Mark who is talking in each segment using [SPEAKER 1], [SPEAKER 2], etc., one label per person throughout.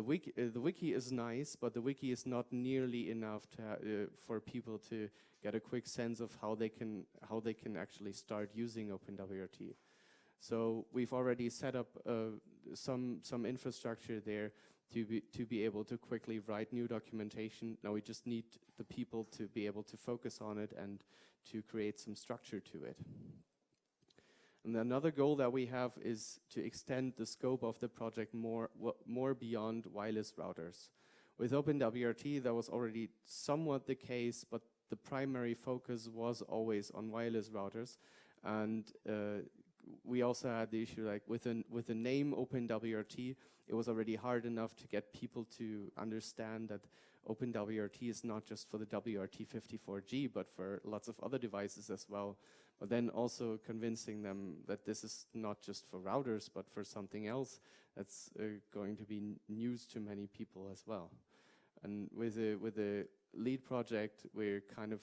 [SPEAKER 1] the wiki is nice, but the wiki is not nearly enough to for people to get a quick sense of how they can actually start using OpenWRT. So we've already set up some infrastructure there to be able to quickly write new documentation. Now we just need the people to be able to focus on it and to create some structure to it. And another goal that we have is to extend the scope of the project more beyond wireless routers. With OpenWRT, that was already somewhat the case, but the primary focus was always on wireless routers. And we also had the issue like with the name OpenWRT, it was already hard enough to get people to understand that OpenWRT is not just for the WRT54G, but for lots of other devices as well. But then also convincing them that this is not just for routers, but for something else that's going to be news to many people as well. And with the lead project, we're kind of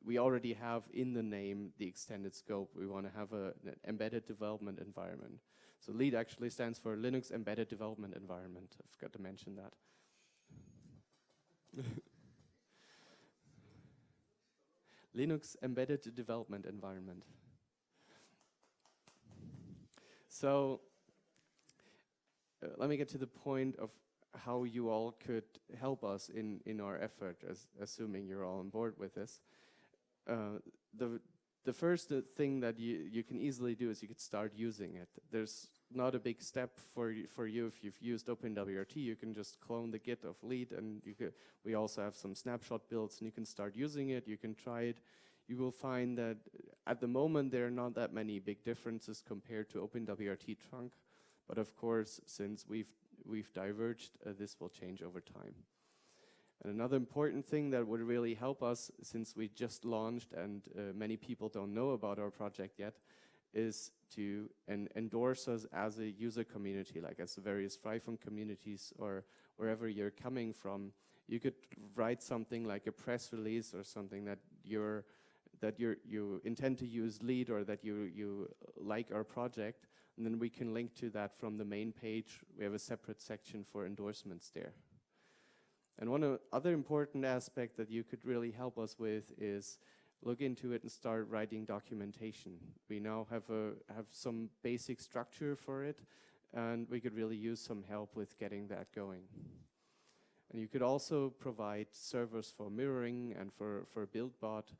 [SPEAKER 1] we already have in the name the extended scope. We want to have an embedded development environment. So LEAD actually stands for Linux Embedded Development Environment. I forgot to mention that. Linux Embedded Development Environment. So let me get to the point of how you all could help us in our effort, assuming you're all on board with this. The first thing that you can easily do is you could start using it. There's not a big step for you if you've used OpenWRT. You can just clone the Git of LEAD, and we also have some snapshot builds, and you can start using it. You can try it. You will find that at the moment there are not that many big differences compared to OpenWRT trunk, but of course, since we've diverged, this will change over time. And another important thing that would really help us, since we just launched and many people don't know about our project yet, is to endorse us as a user community, like as the various Freifunk communities or wherever you're coming from. You could write something like a press release or something that you intend to use LEAD, or that you like our project, and then we can link to that from the main page. We have a separate section for endorsements there. And one other important aspect that you could really help us with is look into it and start writing documentation. We now have some basic structure for it, and we could really use some help with getting that going. And you could also provide servers for mirroring and for BuildBot.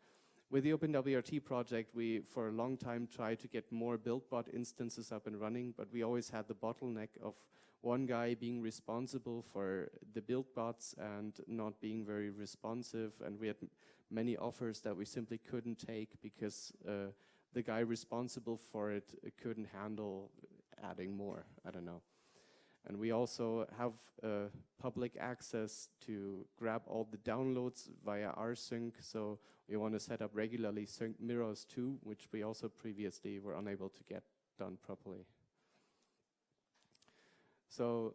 [SPEAKER 1] With the OpenWRT project, we for a long time tried to get more BuildBot instances up and running, but we always had the bottleneck of one guy being responsible for the BuildBots and not being very responsive, and we had many offers that we simply couldn't take because the guy responsible for it couldn't handle adding more. I don't know. And we also have public access to grab all the downloads via rsync, so we want to set up regularly sync mirrors too, which we also previously were unable to get done properly. So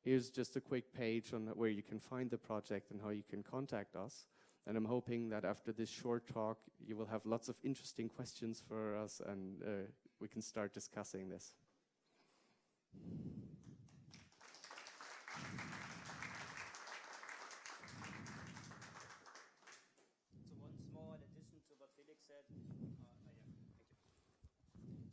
[SPEAKER 1] here's just a quick page on where you can find the project and how you can contact us. And I'm hoping that after this short talk, you will have lots of interesting questions for us, and we can start discussing this.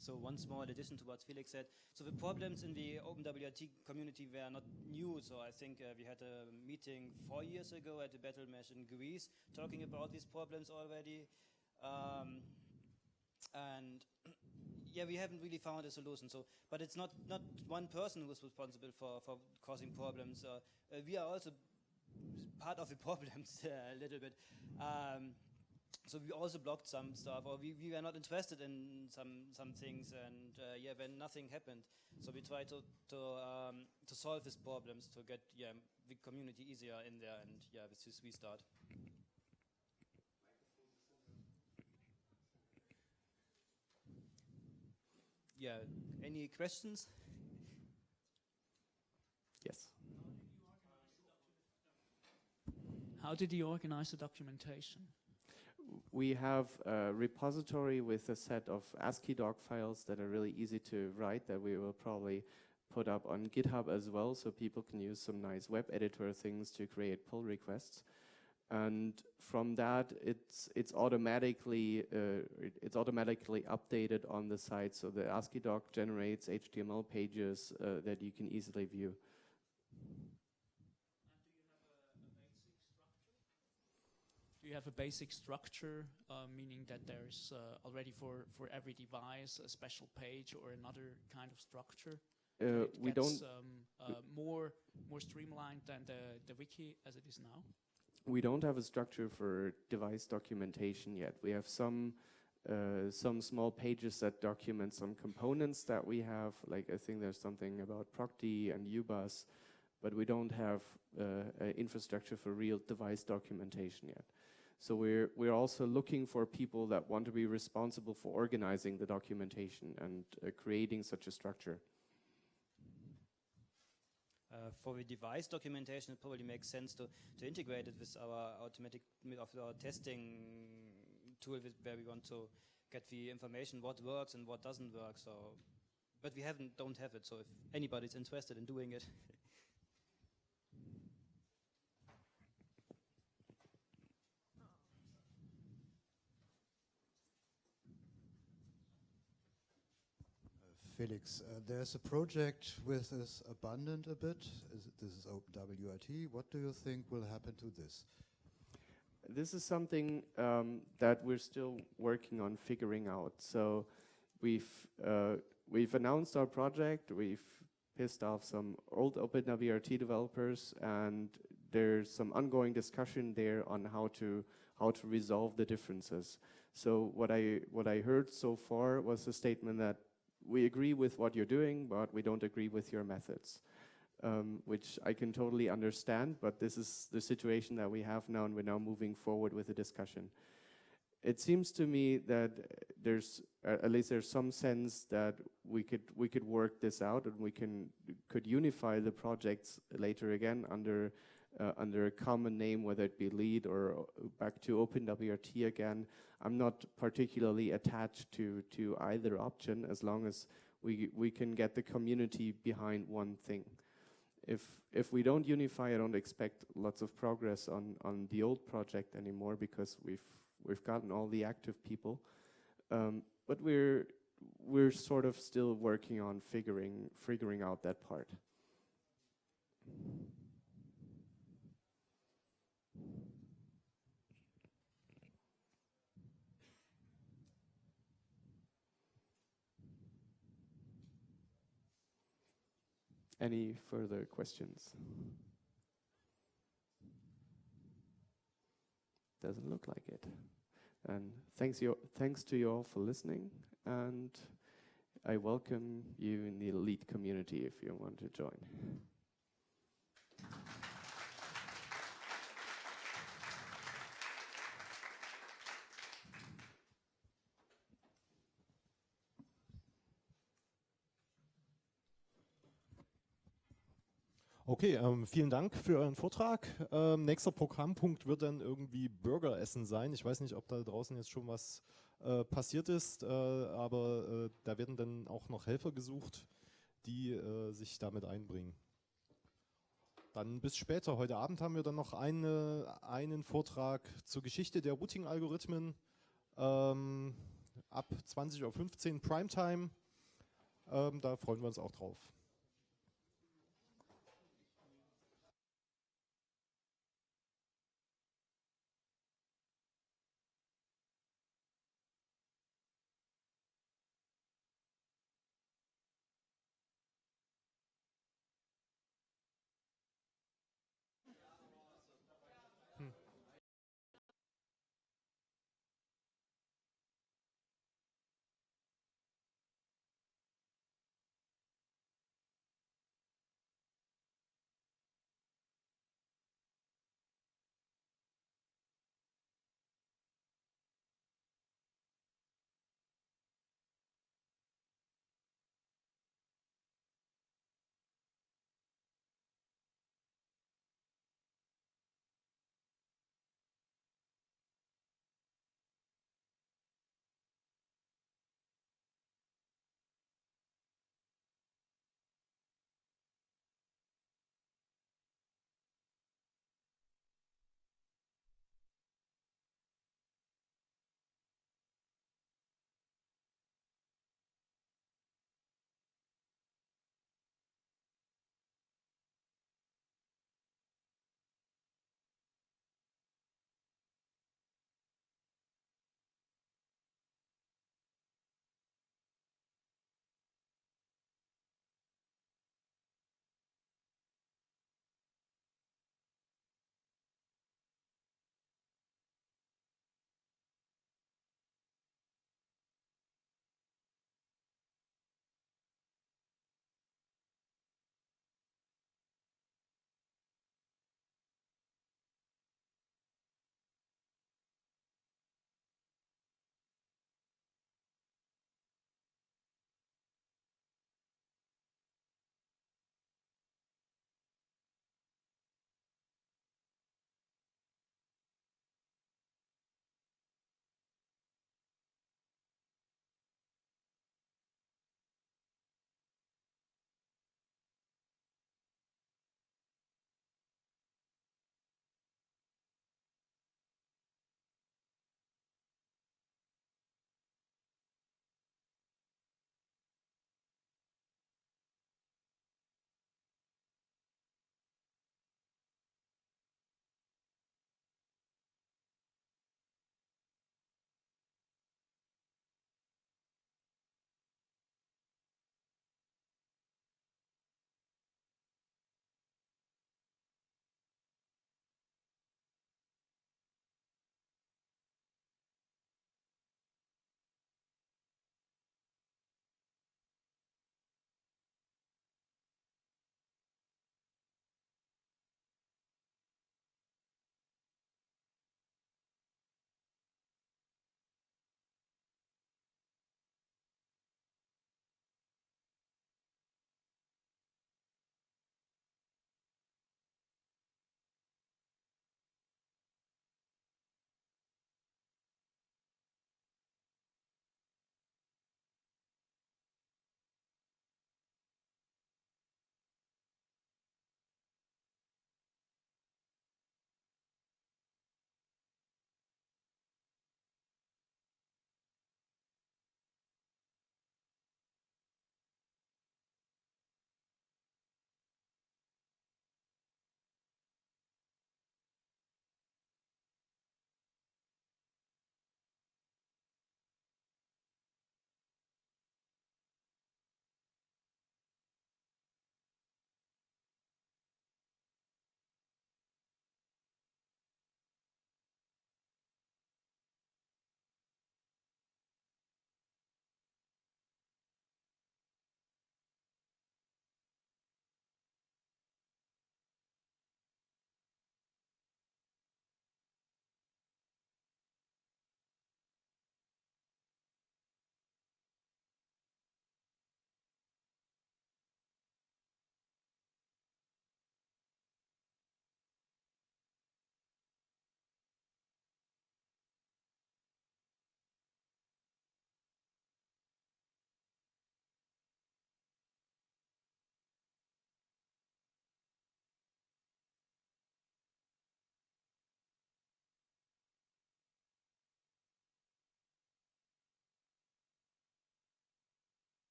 [SPEAKER 2] So one small addition to what Felix said. So the problems in the OpenWRT community were not new. So I think we had a meeting 4 years ago at the Battle Mesh in Greece talking about these problems already. And yeah, we haven't really found a solution. So, but it's not one person who is responsible for causing problems. We are also part of the problems a little bit. So we also blocked some stuff, or we were not interested in some things, and yeah, when nothing happened, so we tried to solve these problems to get the community easier in there, and yeah, with this we start. Yeah, any questions?
[SPEAKER 1] Yes.
[SPEAKER 3] How did you organize the documentation?
[SPEAKER 1] We have a repository with a set of ASCII doc files that are really easy to write that we will probably put up on GitHub as well, so people can use some nice web editor things to create pull requests. And from that, it's automatically updated on the site. So the ASCII doc generates HTML pages that you can easily view.
[SPEAKER 3] Do you have a basic structure, meaning that there's already for every device a special page or another kind of structure?
[SPEAKER 1] We don't.
[SPEAKER 3] More streamlined than the wiki as it is now.
[SPEAKER 1] We don't have a structure for device documentation yet. We have some small pages that document some components that we have. Like I think there's something about Procty and UBus, but we don't have an infrastructure for real device documentation yet. So we're also looking for people that want to be responsible for organizing the documentation and creating such a structure.
[SPEAKER 2] For the device documentation, it probably makes sense to integrate it with our testing tool, where we want to get the information what works and what doesn't work. So, but we don't have it. So if anybody's interested in doing it.
[SPEAKER 4] Felix, there's a project which is abandoned a bit. This is OpenWRT. What do you think will happen to this?
[SPEAKER 1] This is something that we're still working on figuring out. So we've announced our project. We've pissed off some old OpenWRT developers, and there's some ongoing discussion there on how to resolve the differences. So what I heard so far was a statement that we agree with what you're doing, but we don't agree with your methods, which I can totally understand, but this is the situation that we have now, and we're now moving forward with the discussion. It seems to me that there's, at least there's some sense that we could work this out, and we could unify the projects later again under a common name, whether it be lead or back to OpenWRT again. I'm not particularly attached to either option, as long as we can get the community behind one thing. If we don't unify, I don't expect lots of progress on the old project anymore, because we've gotten all the active people. But we're sort of still working on figuring out that part. Any further questions? Doesn't look like it. And thanks to you all for listening, and I welcome you in the elite community if you want to join.
[SPEAKER 5] Okay, vielen Dank für euren Vortrag. Nächster Programmpunkt wird dann irgendwie Burgeressen sein. Ich weiß nicht, ob da draußen jetzt schon was passiert ist, aber da werden dann auch noch Helfer gesucht, die sich damit einbringen. Dann bis später. Heute Abend haben wir dann noch einen Vortrag zur Geschichte der Routing-Algorithmen ab 20:15 Uhr Primetime. Da freuen wir uns auch drauf.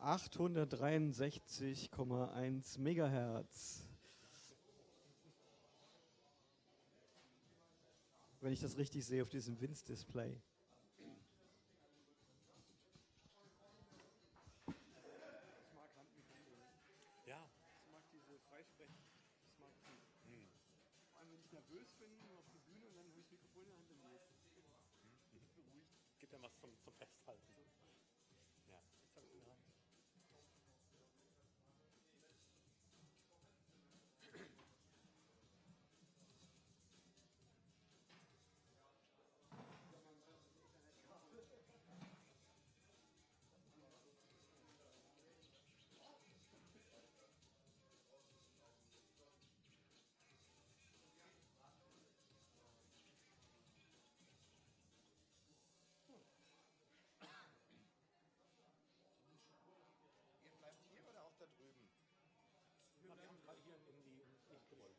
[SPEAKER 6] 863,1 Megahertz. Wenn ich das richtig sehe auf diesem Winz-Display.
[SPEAKER 7] Ja. Ich mag diese Freisprechen. Ich mag die. Vor allem, wenn ich nervös bin, auf die Bühne und dann habe ich das Mikrofon in der Hand und lese. Beruhigt. Gibt ja was zum Festhalten. Ja, jetzt habe ich in der Hand.
[SPEAKER 8] Ihr bleibt hier oder auch da drüben?
[SPEAKER 7] Wir haben gerade hier ins Licht gewollt.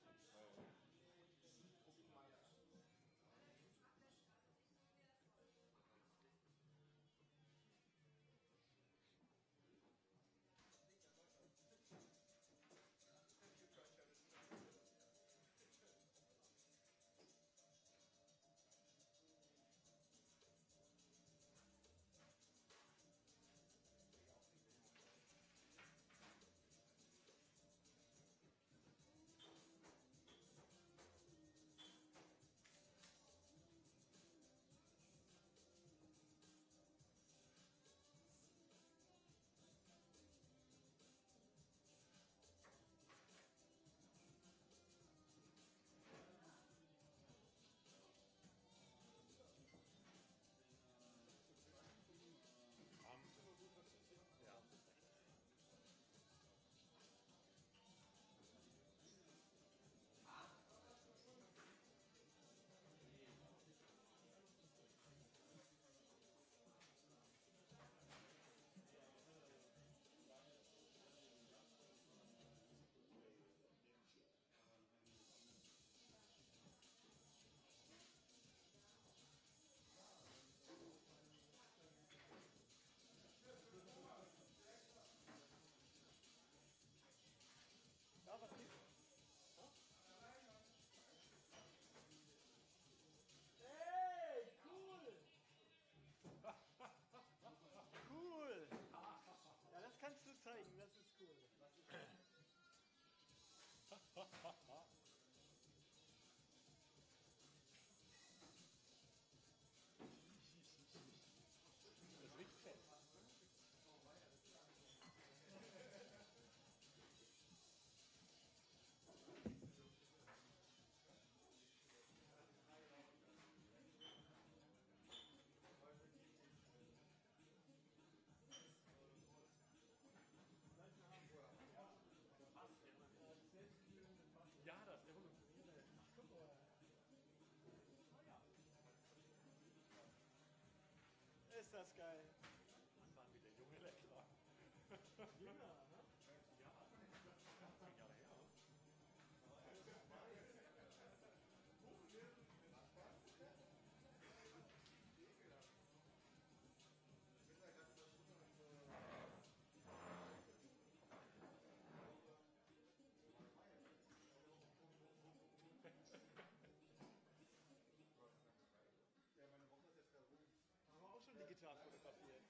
[SPEAKER 6] zeigen, das ist cool.
[SPEAKER 7] Das riecht fest. Ja, das revolutioniert.
[SPEAKER 6] Ist das geil.
[SPEAKER 7] Das waren wieder junge Elektra.
[SPEAKER 6] Jünger, ne?
[SPEAKER 7] Ja, 10 Jahre her.
[SPEAKER 6] Haben wir auch schon digital fotografiert.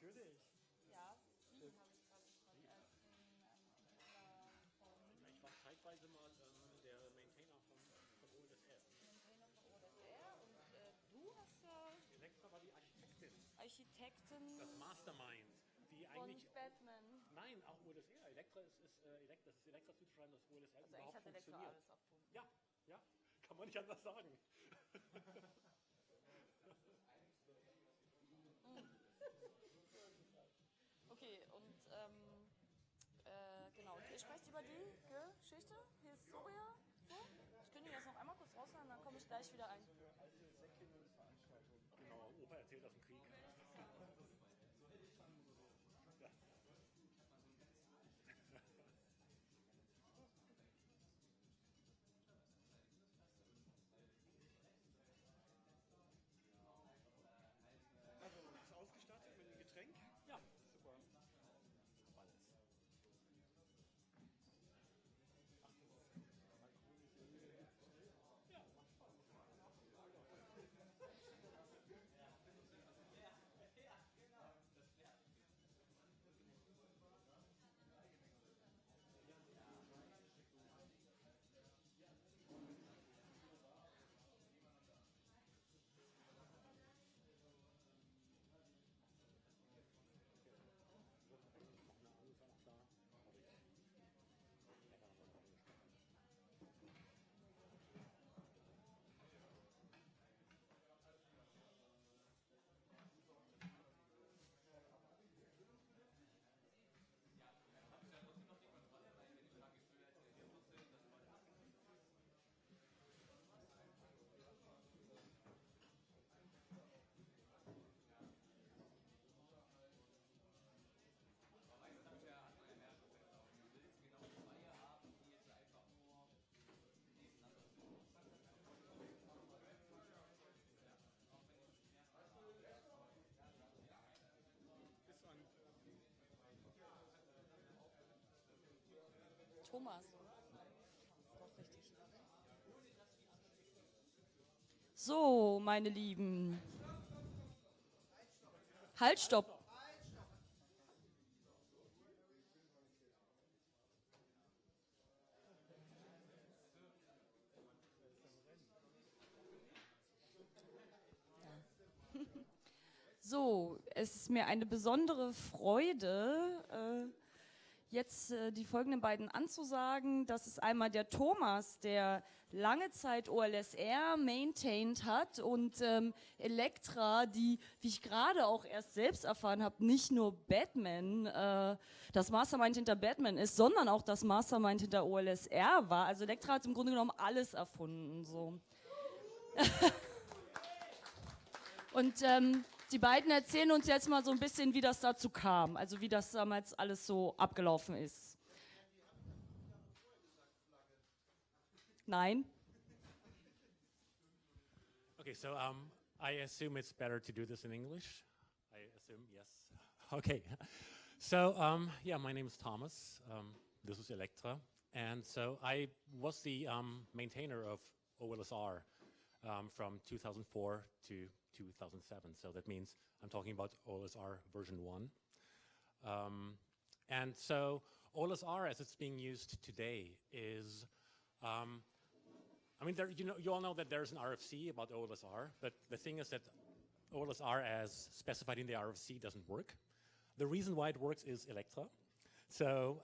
[SPEAKER 6] Natürlich.
[SPEAKER 9] Ja, Fliegen habe ich gerade gefragt als den Entwickler von
[SPEAKER 7] Ich war zeitweise mal der Maintainer von OLSR.
[SPEAKER 9] Maintainer von OSR und du hast ja
[SPEAKER 7] Elektra war die Architektin.
[SPEAKER 9] Architekten
[SPEAKER 7] Das Mastermind, die
[SPEAKER 9] von
[SPEAKER 7] eigentlich...
[SPEAKER 9] Batman.
[SPEAKER 7] Nein, Nein, auch OLSR. Elektra das ist Elektra zuzuschreiben, dass OLSR
[SPEAKER 9] Also eigentlich
[SPEAKER 7] überhaupt
[SPEAKER 9] hat Elektra
[SPEAKER 7] funktioniert.
[SPEAKER 9] alles erfunden.
[SPEAKER 7] Ja, ja, kann man nicht anders sagen.
[SPEAKER 9] Okay, und genau, und ihr sprecht über die Geschichte, Historia, so? Ich kündige das noch einmal kurz raus und dann komme ich gleich wieder ein.
[SPEAKER 7] Genau, Opa erzählt aus dem Krieg.
[SPEAKER 6] Also, ist ausgestattet mit einem Getränk?
[SPEAKER 7] Ja,
[SPEAKER 6] Super.
[SPEAKER 7] alles.
[SPEAKER 9] Thomas. Doch, richtig. So, meine Lieben. Halt, stopp. So, es ist mir eine besondere Freude, jetzt die folgenden beiden anzusagen. Das ist einmal der Thomas, der lange Zeit OLSR maintained hat und Elektra, die, wie ich gerade auch erst selbst erfahren habe, nicht nur Batman, das Mastermind hinter Batman ist, sondern auch das Mastermind hinter OLSR war. Also Elektra hat im Grunde genommen alles erfunden. So. Und die beiden erzählen uns jetzt mal so ein bisschen, wie das dazu kam, also wie das damals alles so abgelaufen ist. Nein?
[SPEAKER 7] Okay, so I assume it's better to do this in English. I assume, yes. Okay, so yeah, my name is Thomas. This is Elektra, and so I was the maintainer of OLSR from 2004 to 2007. So that means I'm talking about OLSR version 1. And so OLSR, as it's being used today, is I mean, you all know that there's an RFC about OLSR, but the thing is that OLSR, as specified in the RFC, doesn't work. The reason why it works is Elektra. So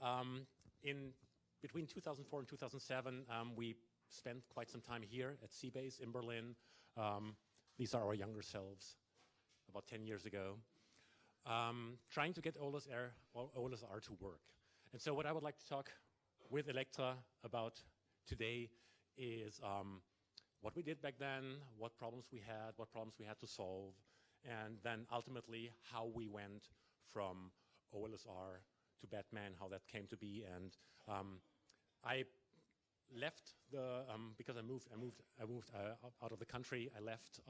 [SPEAKER 7] in between 2004 and 2007, we spent quite some time here at Seabase in Berlin. These are our younger selves, about 10 years ago, trying to get OLSR to work. And so what I would like to talk with Elektra about today is what we did back then, what problems we had to solve, and then ultimately how we went from OLSR to Batman, how that came to be. And I left because I moved out of the country. I left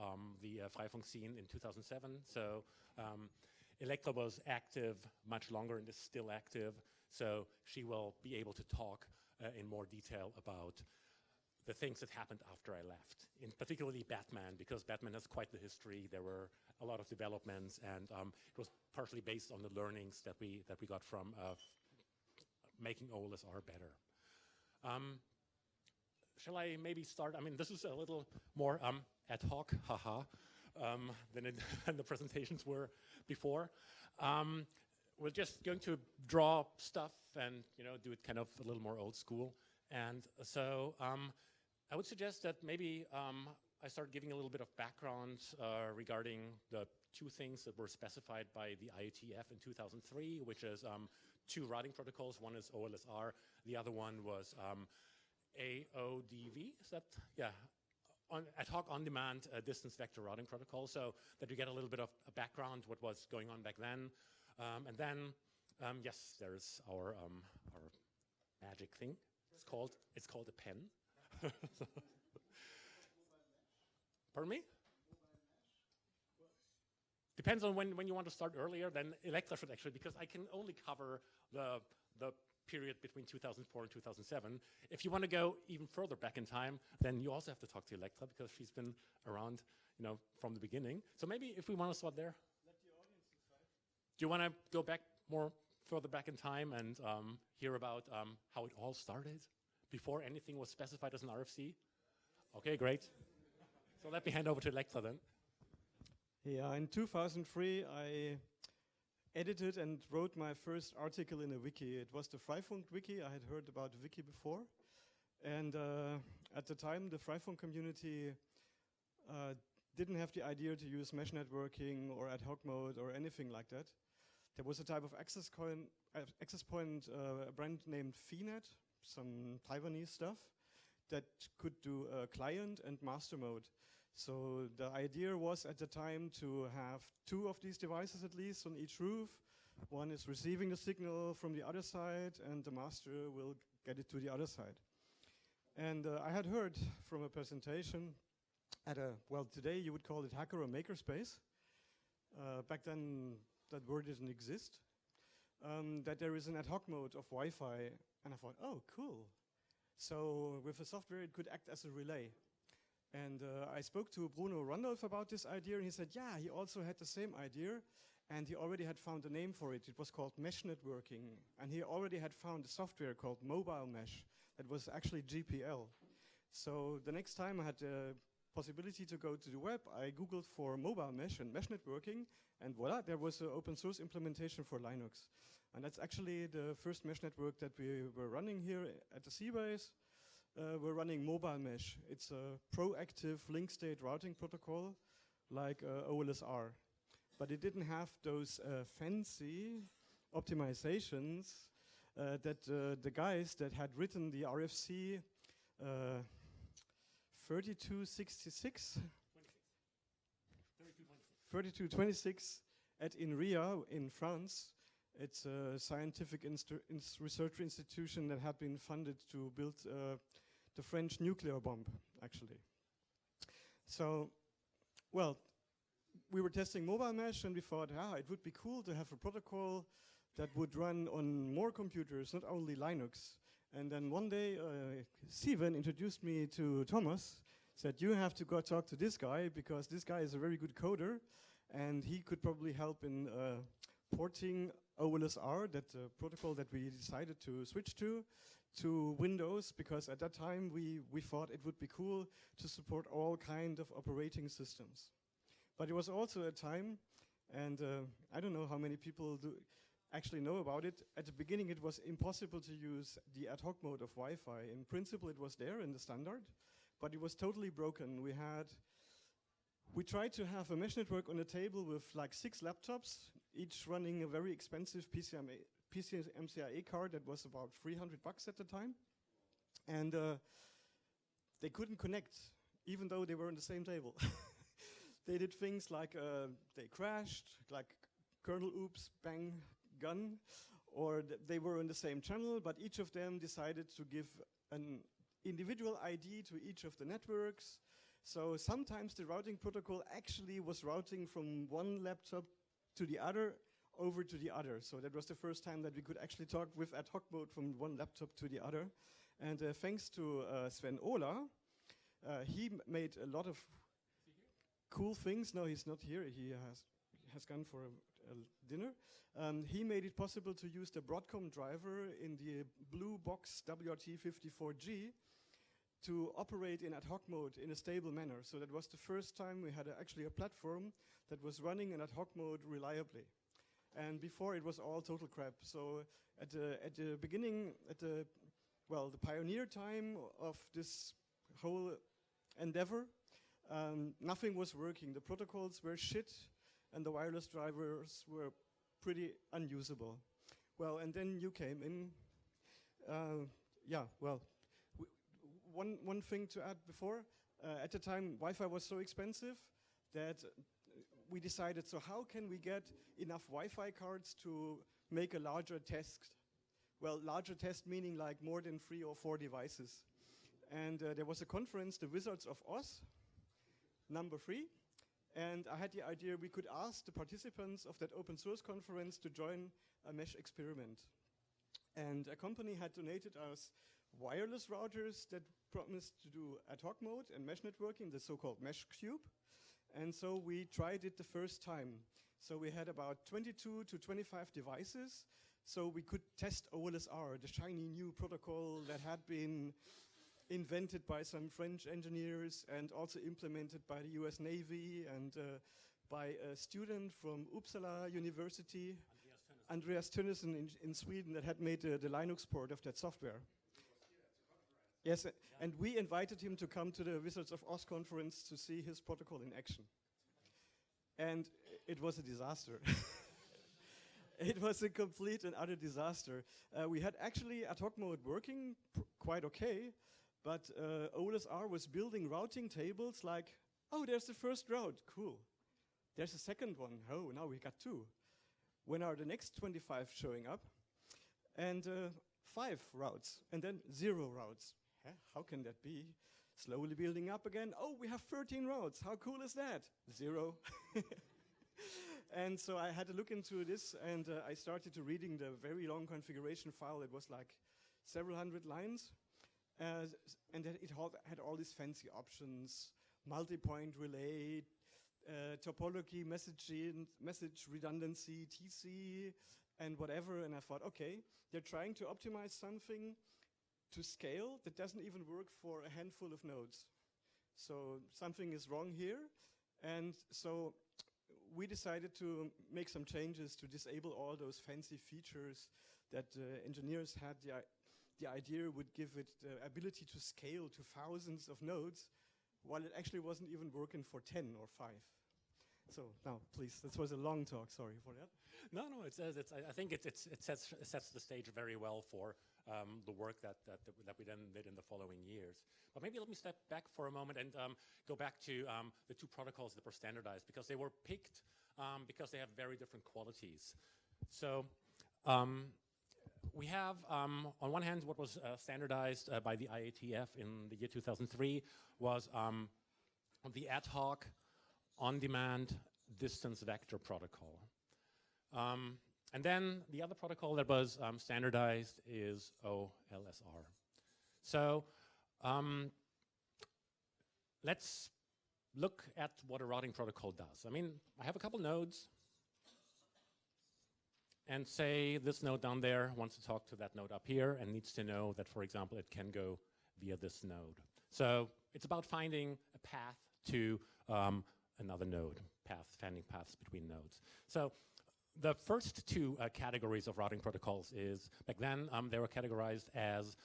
[SPEAKER 7] the Freifunk scene in 2007. So Elektra was active much longer and is still active. So she will be able to talk in more detail about the things that happened after I left, in particularly Batman, because Batman has quite the history. There were a lot of developments, and it was partially based on the learnings that we got from making OLSR better. Shall I maybe start? I mean, this is a little more ad hoc, haha, than the presentations were before.
[SPEAKER 10] we're just going to draw stuff and do it kind of a little more old school. And so I would suggest that maybe I start giving a little bit of background regarding the two things that were specified by the IETF in 2003, which is two routing protocols. One is OLSR, the other one was AODV. Is that, yeah, ad hoc on-demand distance vector routing protocol, so that you get a little bit of a background what was going on back then. And then, yes, there's our magic thing. It's called a pen. Pardon me? Depends on when you want to start earlier, then Electra should actually, because I can only cover the period between 2004 and 2007. If you want to go even further back in time, then you also have to talk to Electra because she's been around, from the beginning. So maybe if we want to start there. Let the audience decide. Do you want to go back further back in time and hear about how it all started before anything was specified as an RFC? Okay, great. So let me hand over to Electra then.
[SPEAKER 6] Yeah, in 2003, I edited and wrote my first article in a wiki. It was the Freifunk wiki. I had heard about the wiki before. And at the time, the Freifunk community didn't have the idea to use mesh networking or ad hoc mode or anything like that. There was a type of access point, a brand named VNet, some Taiwanese stuff, that could do client and master mode. So the idea was at the time to have two of these devices at least on each roof. One is receiving the signal from the other side and the master will get it to the other side. And I had heard from a presentation at today you would call it hacker or makerspace. Back then that word didn't exist. That there is an ad hoc mode of Wi-Fi. And I thought, oh, cool. So with the software it could act as a relay. And I spoke to Bruno Randolph about this idea, and he said, yeah, he also had the same idea, and he already had found a name for it. It was called mesh networking, and he already had found a software called mobile mesh that was actually GPL. So the next time I had the possibility to go to the web, I Googled for mobile mesh and mesh networking, and voila, there was an open source implementation for Linux. And that's actually the first mesh network that we were running here at the Seabase. We're running mobile mesh. It's a proactive link state routing protocol like OLSR. But it didn't have those fancy optimizations that the guys that had written the RFC 3266, 3226 at INRIA in France. It's a scientific research institution that had been funded to build the French nuclear bomb, actually. So, well, we were testing mobile mesh and we thought, it would be cool to have a protocol that would run on more computers, not only Linux. And then one day, Steven introduced me to Thomas, said, you have to go talk to this guy because this guy is a very good coder and he could probably help in porting OLSR, that protocol that we decided to switch to Windows, because at that time we thought it would be cool to support all kind of operating systems. But it was also a time, and I don't know how many people actually know about it. At the beginning it was impossible to use the ad hoc mode of Wi-Fi. In principle it was there in the standard, but it was totally broken. We tried to have a mesh network on a table with like 6 laptops, each running a very expensive PCMCIA card that was about $300 at the time. And they couldn't connect, even though they were on the same table. They did things like they crashed, like kernel oops, bang, gun, or they were on the same channel, but each of them decided to give an individual ID to each of the networks. So sometimes the routing protocol actually was routing from one laptop to the other over to the other. So that was the first time that we could actually talk with ad hoc mode from one laptop to the other. And thanks to Sven Ola, he made a lot of cool things. No, he's not here. He has gone for a dinner. He made it possible to use the Broadcom driver in the blue box WRT54G to operate in ad hoc mode in a stable manner. So that was the first time we had actually a platform that was running in ad hoc mode reliably. And before it was all total crap. So at the beginning, the pioneer time of this whole endeavor, nothing was working. The protocols were shit, and the wireless drivers were pretty unusable. Well, and then you came in. One thing to add before, at the time Wi-Fi was so expensive that we decided, so how can we get enough Wi-Fi cards to make a larger test? Well, larger test meaning like more than 3 or 4 devices. And there was a conference, the Wizards of Oz, number 3. And I had the idea we could ask the participants of that open source conference to join a mesh experiment. And a company had donated us wireless routers that promised to do ad hoc mode and mesh networking, the so-called mesh cube. And so we tried it the first time. So we had about 22 to 25 devices. So we could test OLSR, the shiny new protocol that had been invented by some French engineers and also implemented by the US Navy and by a student from Uppsala University, Andreas Tönnissen in Sweden, that had made the Linux port of that software. Yes, and we invited him to come to the Wizards of Oz conference to see his protocol in action. And it was a disaster. It was a complete and utter disaster. We had actually ad hoc mode working quite okay, but OLSR was building routing tables like, oh, there's the first route, cool. There's a second one, oh, now we got 2. When are the next 25 showing up? And 5 routes, and then 0 routes. Huh? How can that be? Slowly building up again. Oh, we have 13 routes. How cool is that? 0. And so I had to look into this, and I started to reading the very long configuration file. It was like several hundred lines. And it had all these fancy options, multi-point relay, topology, message redundancy, TC, and whatever. And I thought, okay, they're trying to optimize something to scale that doesn't even work for a handful of nodes. So something is wrong here. And so we decided to make some changes to disable all those fancy features that engineers had the idea would give it the ability to scale to thousands of nodes, while it actually wasn't even working for 10 or 5. So now, please, this was a long talk. Sorry for that.
[SPEAKER 10] No, I think it sets the stage very well for the work that we then did in the following years. But maybe let me step back for a moment and go back to the 2 protocols that were standardized, because they were picked because they have very different qualities. So we have, on one hand, what was standardized by the IATF in the year 2003 was the ad hoc, on-demand, distance vector protocol. And then the other protocol that was standardized is OLSR. So let's look at what a routing protocol does. I mean, I have a couple nodes, and say this node down there wants to talk to that node up here and needs to know that, for example, it can go via this node. So it's about finding a path to another node, finding paths between nodes. So the first 2 categories of routing protocols is, back then, they were categorized as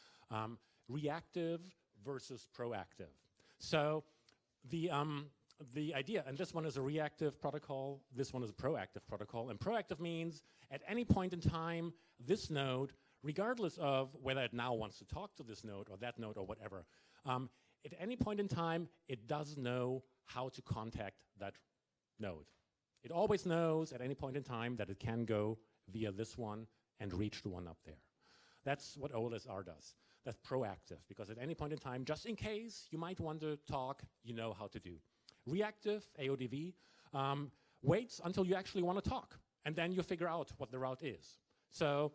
[SPEAKER 10] reactive versus proactive. So the idea, and this one is a reactive protocol, this one is a proactive protocol, and proactive means at any point in time, this node, regardless of whether it now wants to talk to this node or that node or whatever, at any point in time, it does know how to contact that node. It always knows at any point in time that it can go via this one and reach the one up there. That's what OLSR does. That's proactive, because at any point in time, just in case you might want to talk, you know how to do. Reactive, AODV, waits until you actually want to talk, and then you figure out what the route is. So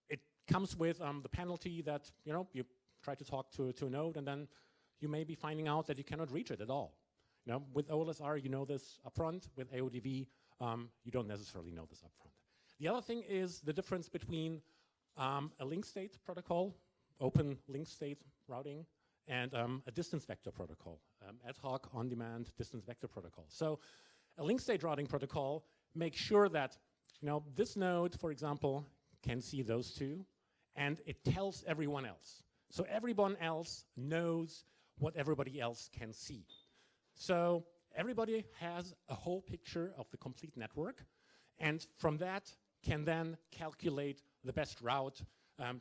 [SPEAKER 10] it comes with the penalty that you try to talk to a node, and then you may be finding out that you cannot reach it at all. With OLSR, you know this upfront. With AODV, you don't necessarily know this upfront. The other thing is the difference between a link state protocol, open link state routing, and a distance vector protocol, ad hoc, on-demand distance vector protocol. So a link state routing protocol make sure that, this node, for example, can see those two, and it tells everyone else. So everyone else knows what everybody else can see. So everybody has a whole picture of the complete network, and from that can then calculate the best route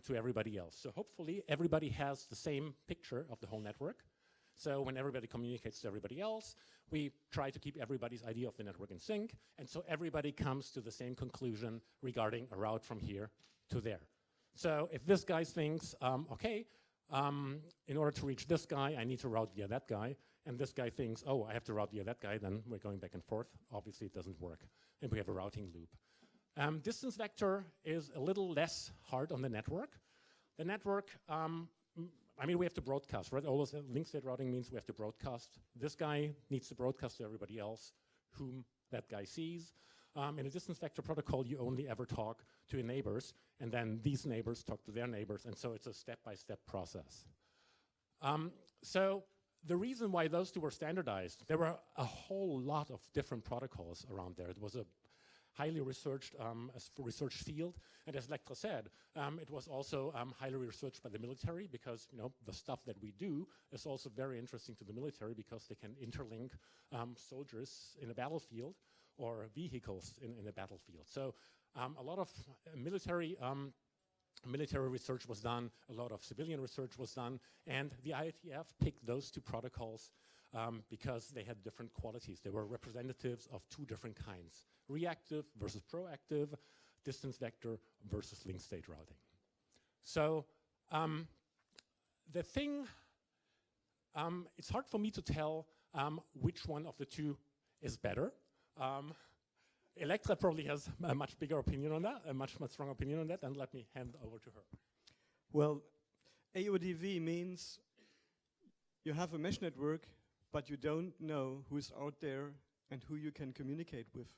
[SPEAKER 10] to everybody else. So hopefully everybody has the same picture of the whole network. So when everybody communicates to everybody else, we try to keep everybody's idea of the network in sync, and so everybody comes to the same conclusion regarding a route from here to there. So if this guy thinks, in order to reach this guy, I need to route via that guy, and this guy thinks, oh, I have to route via that guy, then we're going back and forth. Obviously, it doesn't work, and we have a routing loop. Distance vector is a little less hard on the network. The network, we have to broadcast, right? All those link state routing means we have to broadcast. This guy needs to broadcast to everybody else whom that guy sees. In a distance vector protocol, you only ever talk to your neighbors, and then these neighbors talk to their neighbors, and so it's a step-by-step process. So the reason why those two were standardized, there were a whole lot of different protocols around there. It was a highly researched field, and as Lectra said, it was also highly researched by the military because the stuff that we do is also very interesting to the military because they can interlink soldiers in a battlefield or vehicles in a battlefield. So a lot of military research was done, a lot of civilian research was done, and the IETF picked those two protocols because they had different qualities. They were representatives of two different kinds: reactive versus proactive, distance vector versus link state routing. So the thing, it's hard for me to tell which one of the two is better. Electra probably has a much bigger opinion on that, a much stronger opinion on that, and let me hand over to her.
[SPEAKER 6] Well, AODV means you have a mesh network, but you don't know who's out there and who you can communicate with.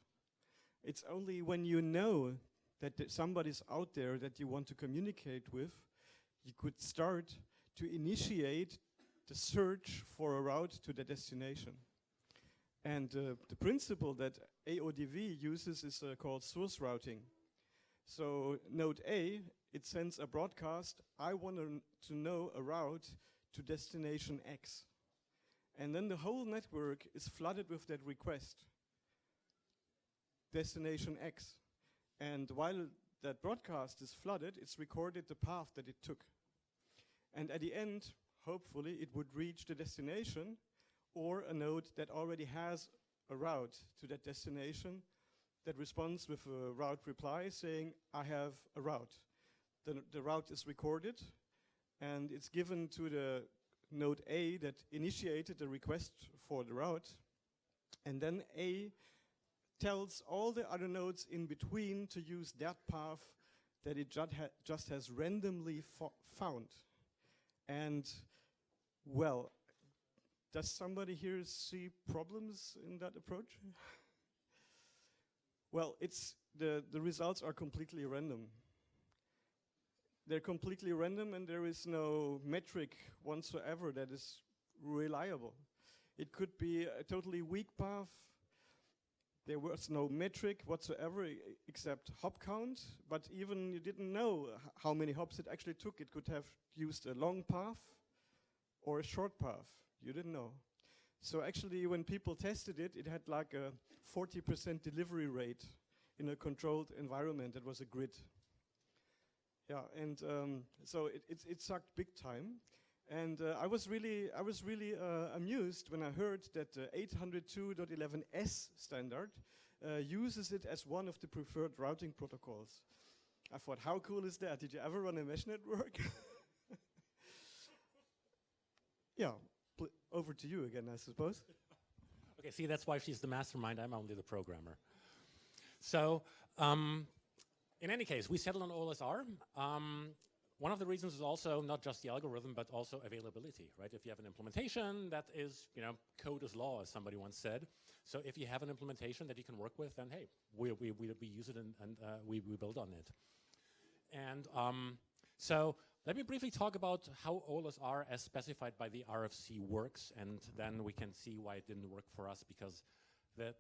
[SPEAKER 6] It's only when you know that somebody's out there that you want to communicate with, you could start to initiate the search for a route to the destination. And the principle that AODV uses is called source routing. So node A, it sends a broadcast, I want to know a route to destination X. And then the whole network is flooded with that request, destination X. And while that broadcast is flooded, it's recorded the path that it took. And at the end, hopefully, it would reach the destination or a node that already has a route to that destination that responds with a route reply saying, I have a route. The route is recorded, and it's given to the node A that initiated the request for the route, and then A tells all the other nodes in between to use that path that it just has randomly found. And, well, does somebody here see problems in that approach? Well, the results are completely random. They're completely random, and there is no metric whatsoever that is reliable. It could be a totally weak path. There was no metric whatsoever except hop count, but even you didn't know how many hops it actually took. It could have used a long path or a short path. You didn't know. So actually, when people tested it, it had like a 40% delivery rate in a controlled environment that was a grid. Yeah, and so it sucked big time. And I was really amused when I heard that the 802.11s standard uses it as one of the preferred routing protocols. I thought, how cool is that? Did you ever run a mesh network? Yeah, over to you again, I suppose.
[SPEAKER 10] Okay, see, that's why she's the mastermind. I'm only the programmer. So, in any case, we settled on OLSR. One of the reasons is also not just the algorithm, but also availability, right? If you have an implementation that is, code is law, as somebody once said. So if you have an implementation that you can work with, then hey, we use it and we build on it. And so let me briefly talk about how OLSR as specified by the RFC works, and then we can see why it didn't work for us, because the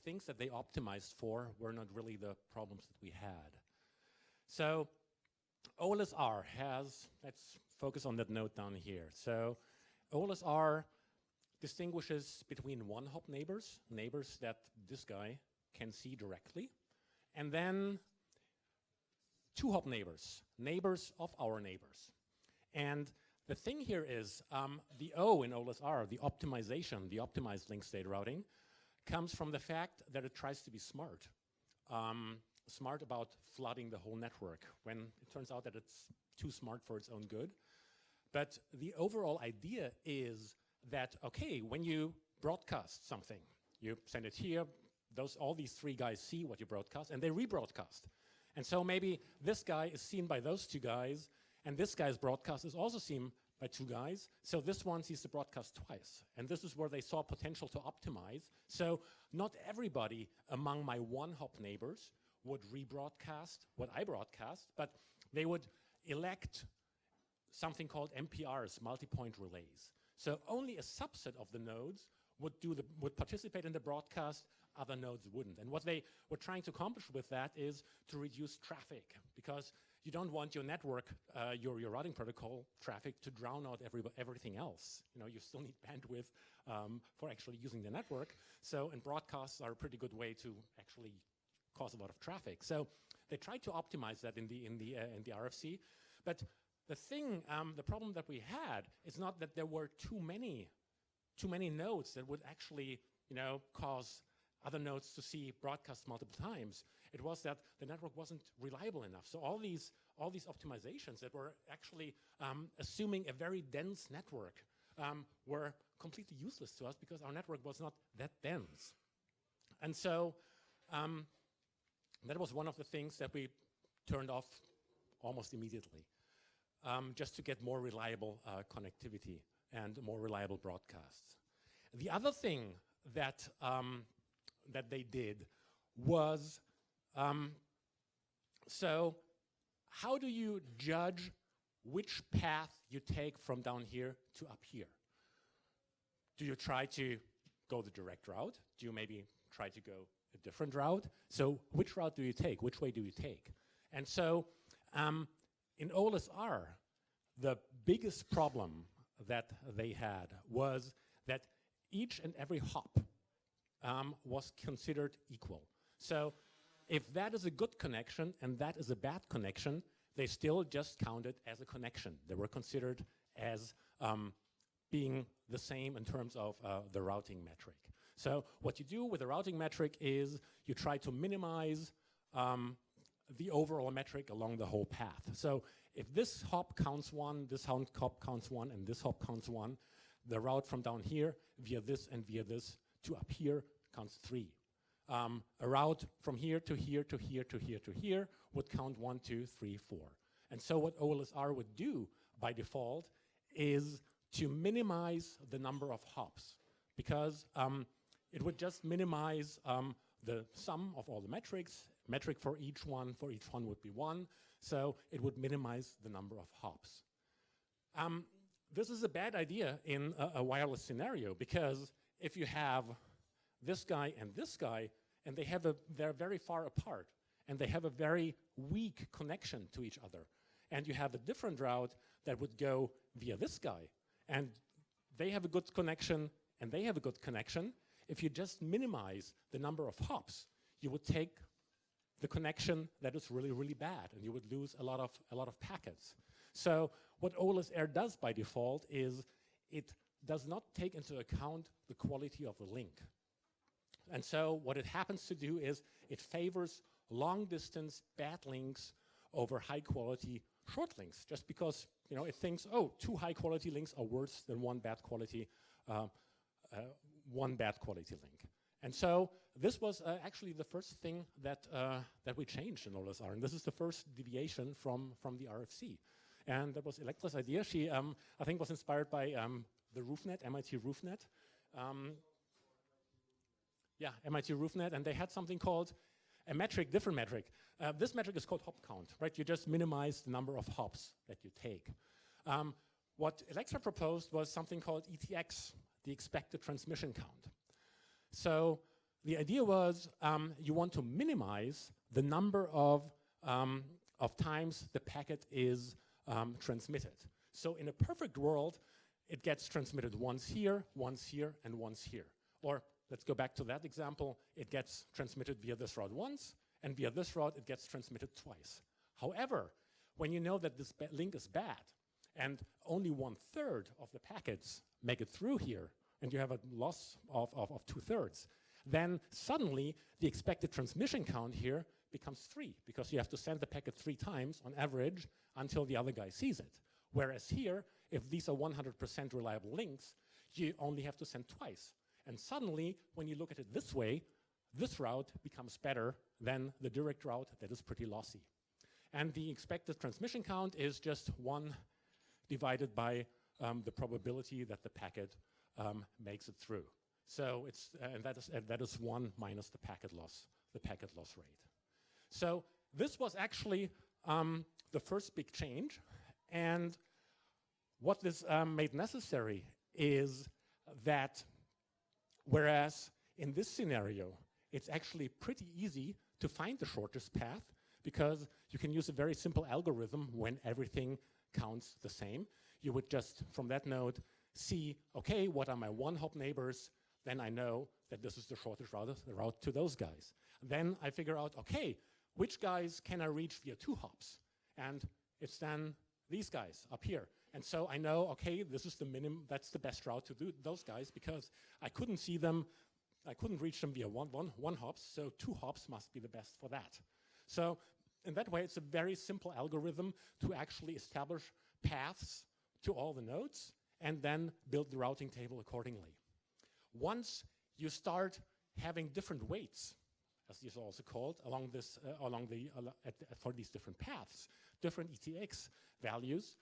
[SPEAKER 10] things that they optimized for were not really the problems that we had. So OLSR has, let's focus on that node down here. So OLSR distinguishes between one-hop neighbors, neighbors that this guy can see directly, and then two-hop neighbors, neighbors of our neighbors. And the thing here is the O in OLSR, the optimization, the optimized link state routing, comes from the fact that it tries to be smart. Smart about flooding the whole network when it turns out that it's too smart for its own good. But the overall idea is that, okay, when you broadcast something, you send it here, all these three guys see what you broadcast, and they rebroadcast. And so maybe this guy is seen by those two guys, and this guy's broadcast is also seen by two guys, so this one sees the broadcast twice. And this is where they saw potential to optimize. So not everybody among my one-hop neighbors would rebroadcast what I broadcast, but they would elect something called MPRs, multi-point relays. So only a subset of the nodes would participate in the broadcast, other nodes wouldn't. And what they were trying to accomplish with that is to reduce traffic, because you don't want your network, your routing protocol traffic to drown out everything else. You know, you still need bandwidth for actually using the network. So, and broadcasts are a pretty good way to actually cause a lot of traffic. So they tried to optimize that in the RFC, but the problem that we had is not that there were too many nodes that would actually, you know, cause other nodes to see broadcasts multiple times. It was that the network wasn't reliable enough. So all these optimizations that were actually assuming a very dense network were completely useless to us because our network was not that dense. And so that was one of the things that we turned off almost immediately, just to get more reliable connectivity and more reliable broadcasts. The other thing that that they did was, so how do you judge which path you take from down here to up here? Do you try to go the direct route? Do you maybe try to go a different route? So which route do you take? Which way do you take? And so in OLSR, the biggest problem that they had was that each and every hop was considered equal. So if that is a good connection and that is a bad connection, they still just counted as a connection. They were considered as being the same in terms of the routing metric. So what you do with the routing metric is you try to minimize the overall metric along the whole path. So if this hop counts 1, this hop counts 1, and this hop counts 1, the route from down here via this and via this to up here counts 3. A route from here to here to here to here to here would count 1, 2, 3, 4. And so what OLSR would do by default is to minimize the number of hops, because it would just minimize the sum of all the metrics. Metric for each one would be 1, so it would minimize the number of hops. This is a bad idea in a wireless scenario, because if you have this guy, and they're very far apart, and they have a very weak connection to each other, and you have a different route that would go via this guy, and they have a good connection, and they have a good connection, if you just minimize the number of hops, you would take the connection that is really, really bad, and you would lose a lot of packets. So what OLSR does by default is it does not take into account the quality of the link. And so what it happens to do is it favors long-distance bad links over high-quality short links, just because, you know, it thinks, oh, 2 high-quality links are worse than one bad quality link. And so this was actually the first thing that we changed in OLSR, and this is the first deviation from the RFC. And that was Electra's idea. She, I think, was inspired by the RoofNet, MIT RoofNet. MIT RoofNet, and they had something called a metric, different metric. This metric is called hop count, right? You just minimize the number of hops that you take. What Electra proposed was something called ETX, the expected transmission count. So the idea was you want to minimize the number of times the packet is transmitted. So in a perfect world, it gets transmitted once here, and once here. Or let's go back to that example. It gets transmitted via this route once, and via this route, it gets transmitted twice. However, when you know that this link is bad, and only 1/3 of the packets make it through here, and you have a loss of 2/3, then suddenly the expected transmission count here becomes 3, because you have to send the packet 3 times on average until the other guy sees it. Whereas here, if these are 100% reliable links, you only have to send twice. And suddenly, when you look at it this way, this route becomes better than the direct route that is pretty lossy. And the expected transmission count is just 1 divided by the probability that the packet makes it through. So it's that is 1 minus the packet loss rate. So this was actually the first big change, and what this made necessary is that whereas in this scenario it's actually pretty easy to find the shortest path, because you can use a very simple algorithm when everything counts the same. You would just, from that node, see, okay, what are my 1-hop neighbors? Then I know that this is the shortest route to those guys. Then I figure out, okay, which guys can I reach via 2 hops? And it's then these guys up here. And so I know, okay, this is the minimum, that's the best route to do those guys, because I couldn't see them, I couldn't reach them via one hops, so 2 hops must be the best for that. So in that way, it's a very simple algorithm to actually establish paths to all the nodes and then build the routing table accordingly. Once you start having different weights, as these are also called, for these different paths, different ETX values,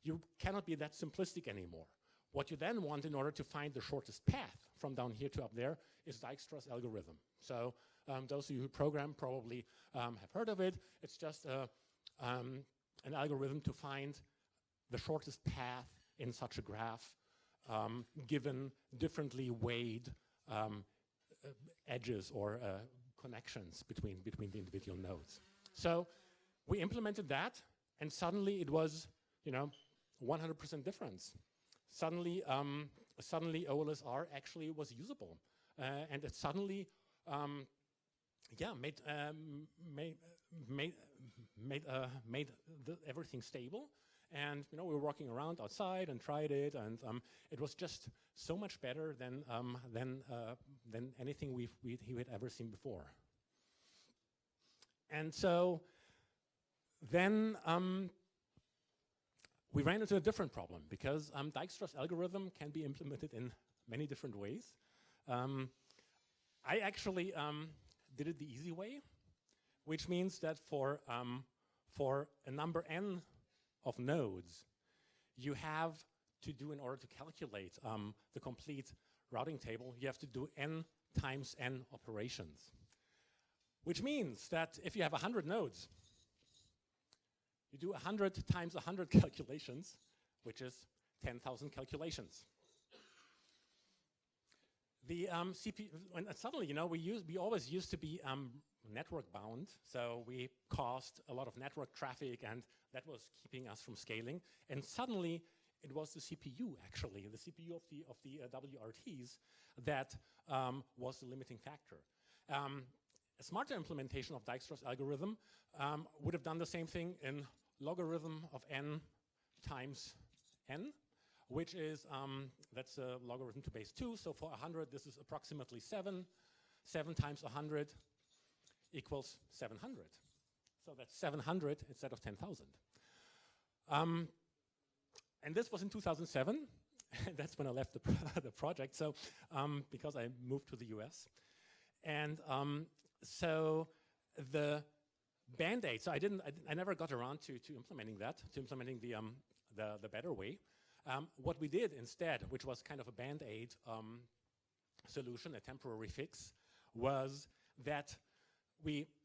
[SPEAKER 10] you cannot be that simplistic anymore. What you then want in order to find the shortest path from down here to up there is Dijkstra's algorithm. So those of you who program probably have heard of it. It's just an algorithm to find the shortest path in such a graph, given differently weighed edges or connections between the individual nodes. So we implemented that, and suddenly it was, 100% difference. Suddenly OLSR actually was usable, and it suddenly, made everything stable. And we were walking around outside and tried it, and it was just so much better than anything he had ever seen before. And so then we ran into a different problem, because Dijkstra's algorithm can be implemented in many different ways. I actually did it the easy way, which means that for a number n of nodes, you have to do, in order to calculate the complete routing table, you have to do n times n operations. Which means that if you have 100 nodes, you do 100 times 100 calculations, which is 10,000 calculations. The CPU, and suddenly, we always used to be network bound, so we caused a lot of network traffic, and that was keeping us from scaling. And suddenly, it was the CPU, actually, the CPU of the WRTs that was the limiting factor. A smarter implementation of Dijkstra's algorithm would have done the same thing in logarithm of n times n, which is, that's a logarithm to base 2. So for 100, this is approximately 7. 7 times 100 equals 700. So that's 700 instead of 10,000. And this was in 2007. And that's when I left the project. So because I moved to the US. And so the Band-Aid, so I never got around to implementing that, to implementing the better way. What we did instead, which was kind of a Band-Aid solution, a temporary fix, was that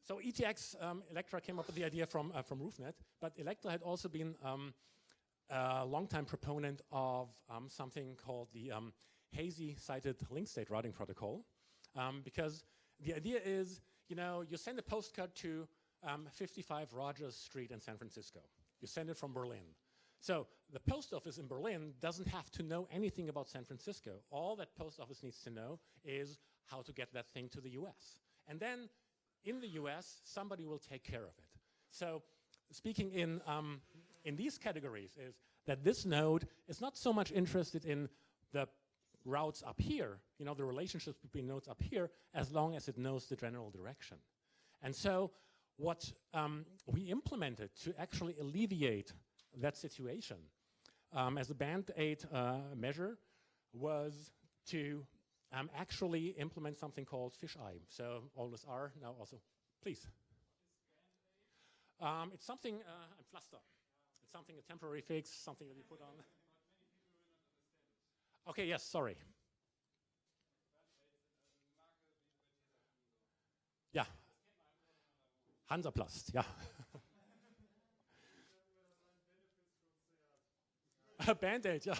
[SPEAKER 10] so ETX, Electra came up with the idea from RoofNet, but Electra had also been a long-time proponent of something called the hazy-sided link state routing protocol, because the idea is, you send a postcard to 55 Rogers Street in San Francisco. You send it from Berlin. So the post office in Berlin doesn't have to know anything about San Francisco. All that post office needs to know is how to get that thing to the US. And then in the US, somebody will take care of it. So speaking in these categories is that this node is not so much interested in the routes up here, the relationships between nodes up here, as long as it knows the general direction. And so what we implemented to actually alleviate that situation as a band-aid measure was to actually implement something called fisheye. So all this are now also, please. It's something, a pflaster. It's something, a temporary fix, something that you put on. Okay, yes, sorry. Ja. Hansaplast, ja. Band-Aid, ja.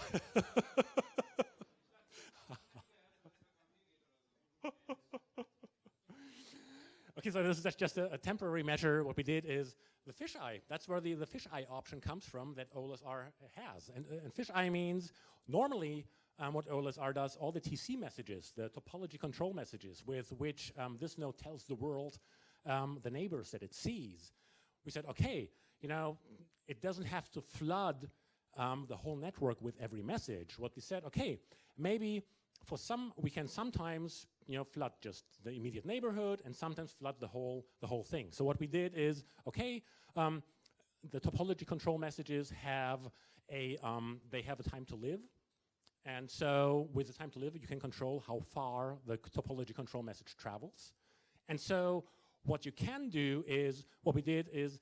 [SPEAKER 10] Okay, so this is just a temporary measure. What we did is the fisheye. That's where the fisheye option comes from that OLSR has. And fisheye means normally what OLSR does, all the TC messages, the topology control messages with which this node tells the world the neighbors that it sees. We said, okay, it doesn't have to flood the whole network with every message. What we said, okay, maybe for some, we can sometimes flood just the immediate neighborhood and sometimes flood the whole thing. So what we did is, okay, the topology control messages have they have a time to live. And so with the time to live, you can control how far the topology control message travels. And so what you can do is, what we did is,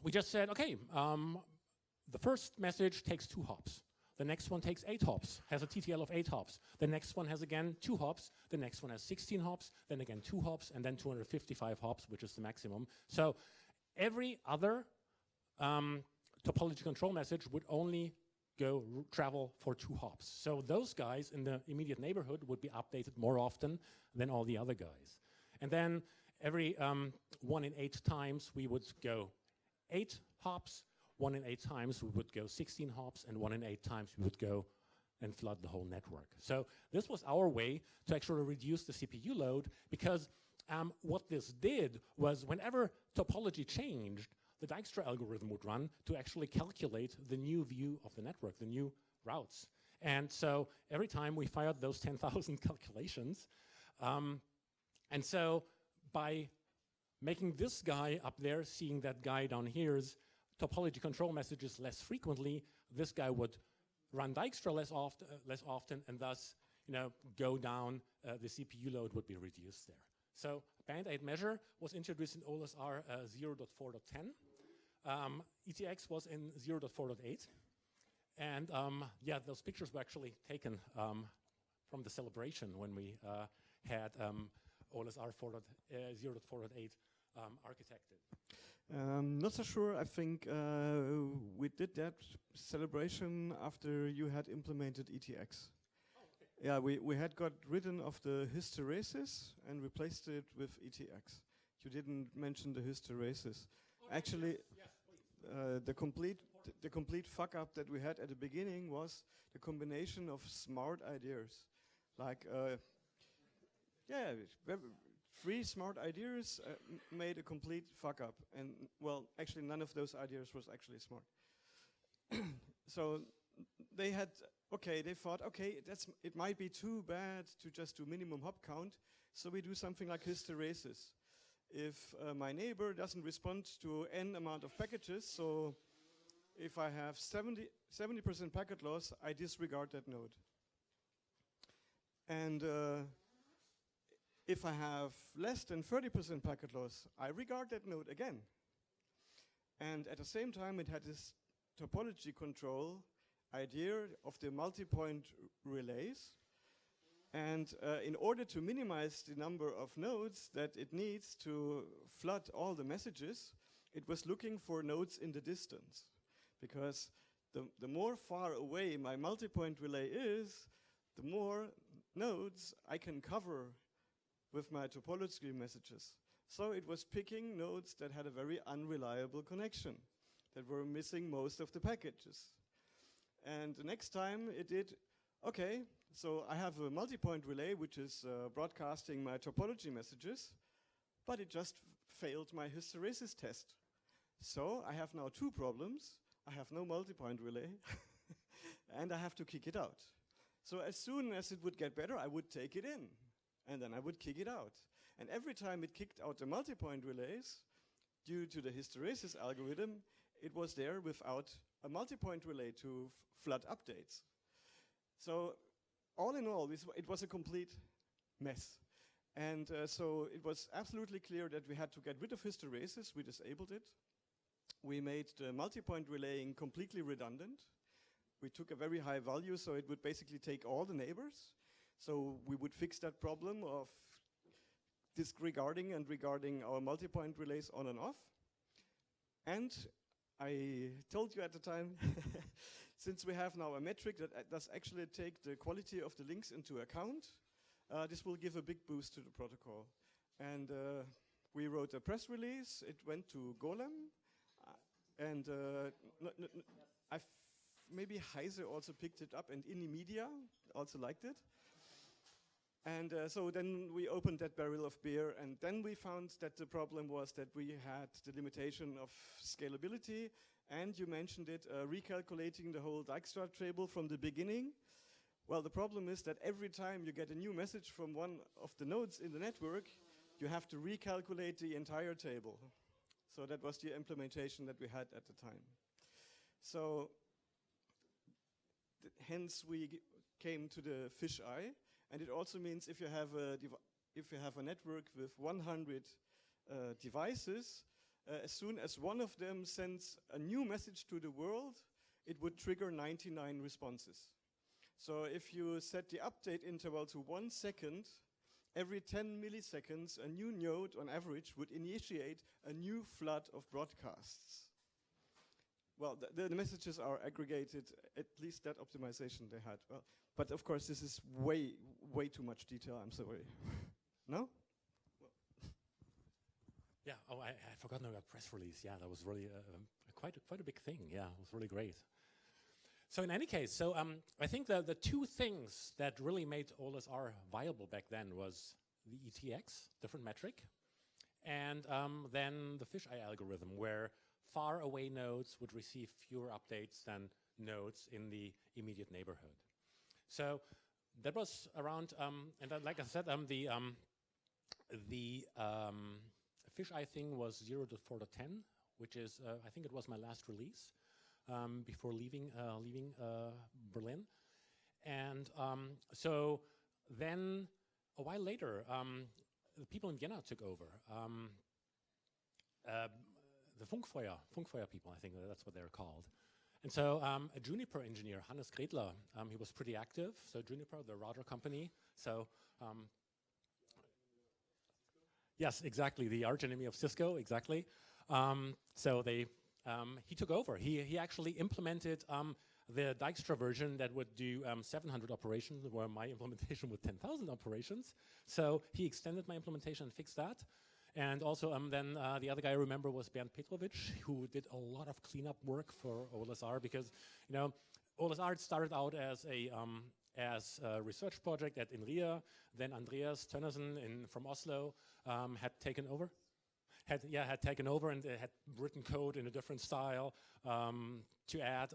[SPEAKER 10] we just said, okay, the first message takes 2 hops. The next one takes 8 hops, has a TTL of 8 hops. The next one has again 2 hops. The next one has 16 hops, then again 2 hops, and then 255 hops, which is the maximum. So every other topology control message would only travel for 2 hops. So those guys in the immediate neighborhood would be updated more often than all the other guys. And then every 1 in 8 times we would go 8 hops, 1 in 8 times we would go 16 hops, and 1 in 8 times we would go and flood the whole network. So this was our way to actually reduce the CPU load, because what this did was whenever topology changed, the Dijkstra algorithm would run to actually calculate the new view of the network, the new routes. And so every time we fired those 10,000 calculations, and so by making this guy up there, seeing that guy down here's topology control messages less frequently, this guy would run Dijkstra less often, and thus, go down. The CPU load would be reduced there. So band-aid measure was introduced in OLSR 0.4.10. ETX was in 0.4.8, and yeah, those pictures were actually taken from the celebration when we had OLSR 0.4.8 architected.
[SPEAKER 6] Not so sure. I think we did that celebration after you had implemented ETX.
[SPEAKER 10] Oh, okay.
[SPEAKER 6] Yeah, we had got rid of the hysteresis and replaced it with ETX. You didn't mention the hysteresis.
[SPEAKER 10] Oh,
[SPEAKER 6] Actually,
[SPEAKER 10] yes, please.
[SPEAKER 6] the complete fuck up that we had at the beginning was the combination of smart ideas, like yeah, 3 smart ideas made a complete fuck up, and well, actually none of those ideas was actually smart. So they thought, okay, it might be too bad to just do minimum hop count, so we do something like hysteresis. If my neighbor doesn't respond to n amount of packages, so if I have 70% packet loss, I disregard that node. And if I have less than 30% packet loss, I regard that node again. And at the same time, it had this topology control idea of the multi-point relays. And in order to minimize the number of nodes that it needs to flood all the messages, it was looking for nodes in the distance. Because the more far away my multi-point relay is, the more nodes I can cover with my topology messages. So it was picking nodes that had a very unreliable connection, that were missing most of the packages. And the next time it did, okay, so I have a multi-point relay which is broadcasting my topology messages, but it just failed my hysteresis test. So I have now two problems. I have no multi-point relay, and I have to kick it out. So as soon as it would get better, I would take it in, and then I would kick it out. And every time it kicked out the multi-point relays, due to the hysteresis algorithm, it was there without a multi-point relay to flood updates. So all in all, it was a complete mess. And so it was absolutely clear that we had to get rid of hysteresis. We disabled it. We made the multi-point relaying completely redundant. We took a very high value, so it would basically take all the neighbors. So we would fix that problem of disregarding and regarding our multi-point relays on and off. And I told you at the time, since we have now a metric that does actually take the quality of the links into account, this will give a big boost to the protocol. And we wrote a press release. It went to Golem. And maybe Heise also picked it up, and Media also liked it. And so then we opened that barrel of beer, and then we found that the problem was that we had the limitation of scalability, and you mentioned it, recalculating the whole Dijkstra table from the beginning. Well, the problem is that every time you get a new message from one of the nodes in the network, you have to recalculate the entire table. So that was the implementation that we had at the time. So hence we came to the fisheye. And it also means if you have a network with 100 devices, as soon as one of them sends a new message to the world, it would trigger 99 responses. So if you set the update interval to 1 second, every 10 milliseconds, a new node on average would initiate a new flood of broadcasts. Well, the messages are aggregated, at least that optimization they had. Well, but of course, this is way too much detail, I'm sorry. No? Well.
[SPEAKER 10] Yeah, oh, I had forgotten about press release. Yeah, that was really quite a big thing. Yeah, it was really great. So in any case, so I think the two things that really made OLSR viable back then was the ETX, different metric, and then the fisheye algorithm, where far away nodes would receive fewer updates than nodes in the immediate neighborhood. So that was around, and then, like I said, the fisheye thing was 0 to 4 to 10, which is, I think it was my last release before leaving Berlin. And so then a while later, the people in Vienna took over. The Funkfeuer people, I think that's what they're called. And so a Juniper engineer, Hannes Gretler, he was pretty active. So Juniper, the router company. So yes, exactly, the arch enemy of Cisco, exactly. So he took over. He actually implemented the Dijkstra version that would do 700 operations, where my implementation with 10,000 operations. So he extended my implementation and fixed that. And also then the other guy I remember was Bernd Petrovic, who did a lot of cleanup work for OLSR, because OLSR started out as a research project at INRIA. Then Andreas Tönnersen from Oslo had taken over. Had taken over and had written code in a different style to add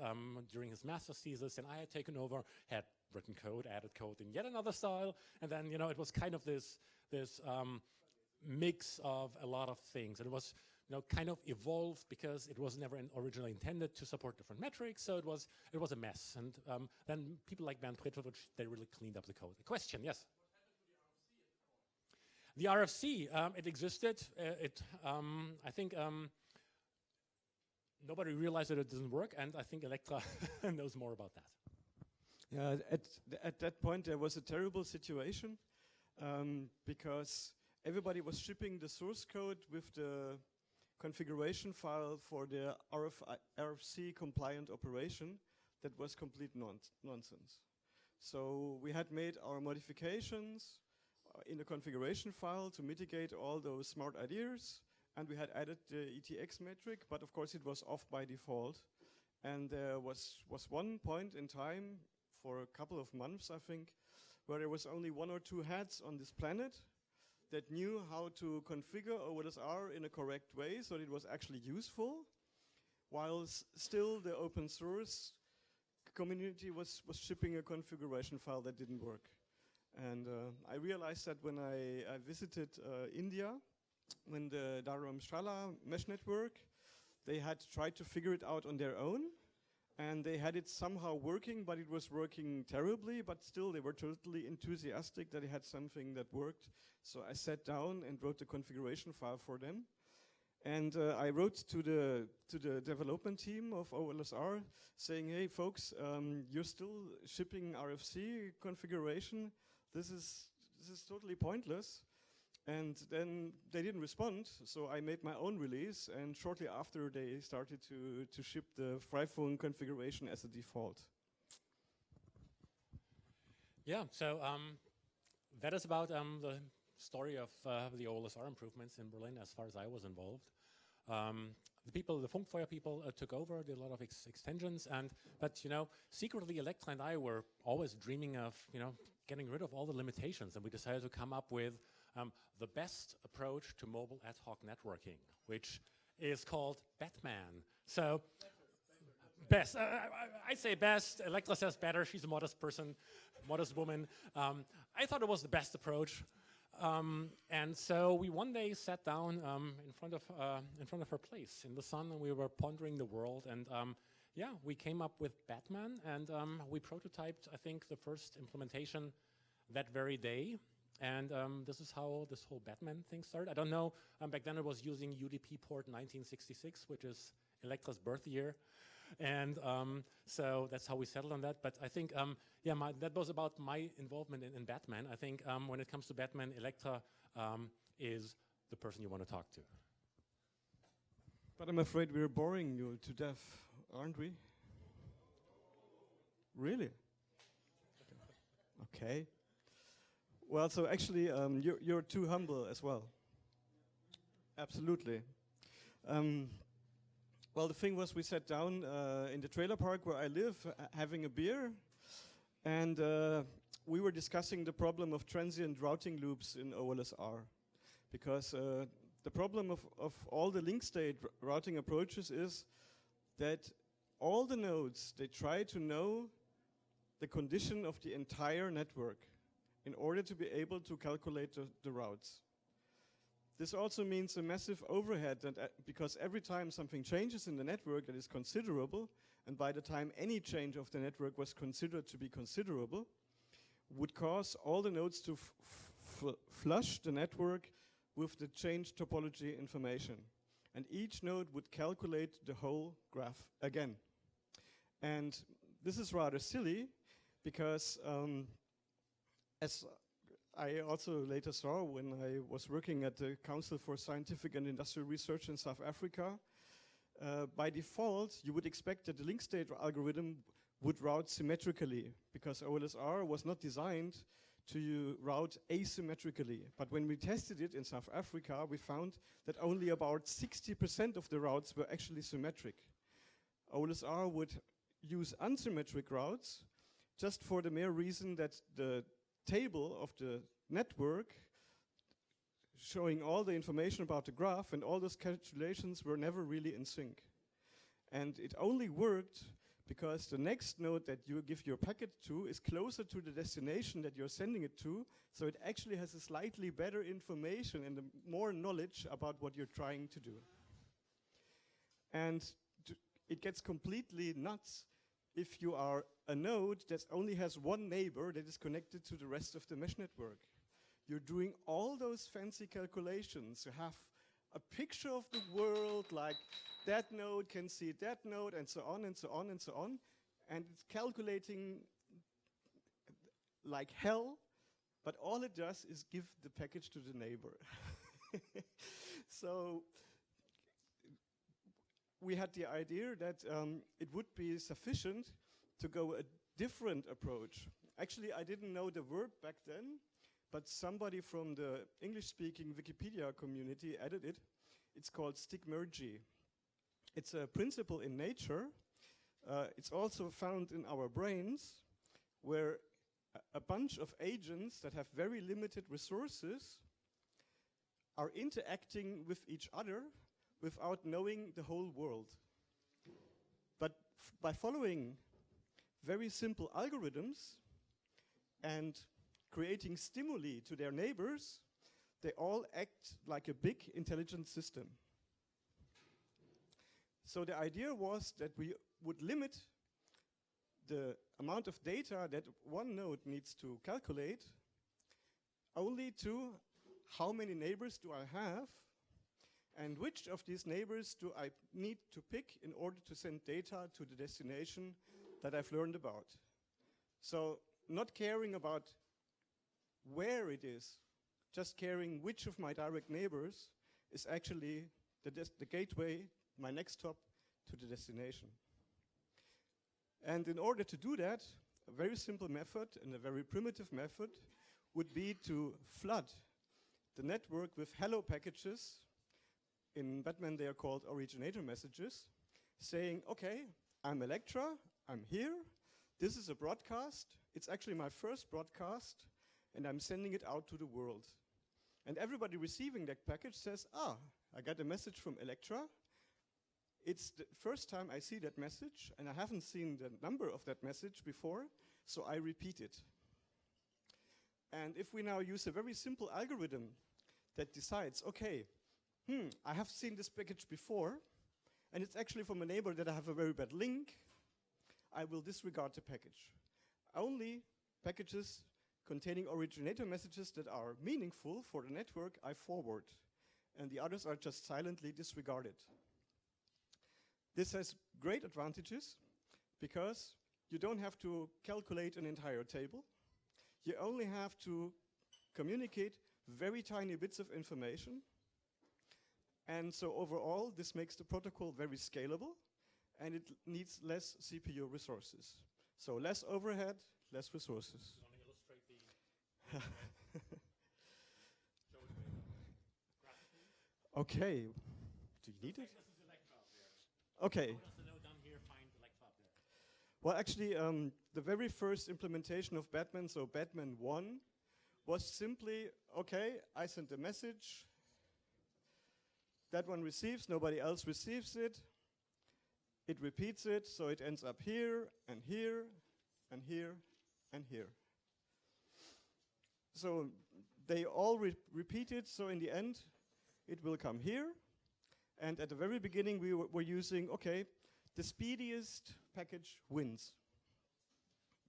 [SPEAKER 10] during his master's thesis. And I had taken over, had written code, added code in yet another style. And then it was kind of this mix of a lot of things, and it was kind of evolved because it was never originally intended to support different metrics, so it was a mess. And then people like Bernd Petrovic, they really cleaned up the code. The question, yes? The RFC, it existed. I think nobody realized that it doesn't work, and I think Elektra knows more about that.
[SPEAKER 6] Yeah, at that point there was a terrible situation because everybody was shipping the source code with the configuration file for the RFC compliant operation. That was complete nonsense. So we had made our modifications in the configuration file to mitigate all those smart ideas, and we had added the ETX metric, but of course it was off by default. And there was one point in time, for a couple of months I think, where there was only 1 or 2 heads on this planet that knew how to configure OLSR in a correct way so that it was actually useful, while still the open source community was shipping a configuration file that didn't work. And I realized that when I visited India, when the Dharamshala mesh network, they had tried to figure it out on their own, and they had it somehow working, but it was working terribly, but still they were totally enthusiastic that they had something that worked. So I sat down and wrote the configuration file for them. And I wrote to the development team of OLSR saying, hey folks, you're still shipping RFC configuration. This is totally pointless. And then they didn't respond, so I made my own release, and shortly after they started to ship the Freifunk configuration as a default.
[SPEAKER 10] Yeah, so that is about the story of the OLSR improvements in Berlin as far as I was involved. The Funkfeuer people took over, did a lot of extensions, but secretly Elektra and I were always dreaming of, getting rid of all the limitations, and we decided to come up with the best approach to mobile ad hoc networking, which is called Batman. So, best. I say best. Elektra says better. She's a modest person, modest woman. I thought it was the best approach. And so we one day sat down in front of her place in the sun, and we were pondering the world. And we came up with Batman, and we prototyped, I think, the first implementation that very day. And this is how this whole Batman thing started. I don't know, back then it was using UDP port 1966, which is Elektra's birth year. And so that's how we settled on that. But I think, that was about my involvement in Batman. I think when it comes to Batman, Elektra is the person you want to talk to.
[SPEAKER 6] But I'm afraid we're boring you to death, aren't we? Really? Okay. Well, so actually, you're too humble as well. Absolutely. Well, the thing was, we sat down in the trailer park where I live, having a beer, and we were discussing the problem of transient routing loops in OLSR. Because the problem of all the link state routing approaches is that all the nodes, they try to know the condition of the entire network in order to be able to calculate the routes. This also means a massive overhead, because every time something changes in the network that is considerable, and by the time any change of the network was considered to be considerable, would cause all the nodes to flush the network with the changed topology information. And each node would calculate the whole graph again. And this is rather silly, because as I also later saw when I was working at the Council for Scientific and Industrial Research in South Africa, by default, you would expect that the link state algorithm would route symmetrically, because OLSR was not designed to route asymmetrically. But when we tested it in South Africa, we found that only about 60% of the routes were actually symmetric. OLSR would use unsymmetric routes just for the mere reason that the table of the network showing all the information about the graph and all those calculations were never really in sync. And it only worked because the next node that you give your packet to is closer to the destination that you're sending it to, so it actually has a slightly better information and more knowledge about what you're trying to do. And it gets completely nuts if you are a node that only has one neighbor that is connected to the rest of the mesh network. You're doing all those fancy calculations. You have a picture of the world, like that node can see that node, and so on and so on and so on. And it's calculating like hell, but all it does is give the package to the neighbor. So we had the idea that it would be sufficient to go a different approach. Actually, I didn't know the word back then, but somebody from the English-speaking Wikipedia community added it. It's called stigmergy. It's a principle in nature. It's also found in our brains, where a bunch of agents that have very limited resources are interacting with each other without knowing the whole world. But by following very simple algorithms and creating stimuli to their neighbors, they all act like a big intelligent system. So the idea was that we would limit the amount of data that one node needs to calculate only to how many neighbors do I have, and which of these neighbors do I need to pick in order to send data to the destination that I've learned about. So not caring about where it is, just caring which of my direct neighbors is actually the gateway, my next stop to the destination. And in order to do that, a very simple method and a very primitive method would be to flood the network with hello packages. In Batman they are called originator messages, saying, okay, I'm Electra, I'm here, this is a broadcast, it's actually my first broadcast, and I'm sending it out to the world. And everybody receiving that package says, I got a message from Electra. It's the first time I see that message, and I haven't seen the number of that message before, so I repeat it. And if we now use a very simple algorithm that decides, okay, I have seen this package before, and it's actually from a neighbor that I have a very bad link, I will disregard the package. Only packages containing originator messages that are meaningful for the network I forward, and the others are just silently disregarded. This has great advantages because you don't have to calculate an entire table. You only have to communicate very tiny bits of information. And so overall, this makes the protocol very scalable, and it needs less CPU resources. So less overhead, less resources.
[SPEAKER 10] You want to illustrate the show it graphically?
[SPEAKER 6] Okay. Do you need it?
[SPEAKER 10] This is Electra up there.
[SPEAKER 6] Okay.
[SPEAKER 10] How does the node down here find Electra up there?
[SPEAKER 6] Well, actually, the very first implementation of Batman, so Batman 1, was simply, okay, I sent a message, that one receives, nobody else receives it, it repeats it, so it ends up here, and here, and here, and here. So they all repeat it, so in the end, it will come here, and at the very beginning we were using, okay, the speediest package wins.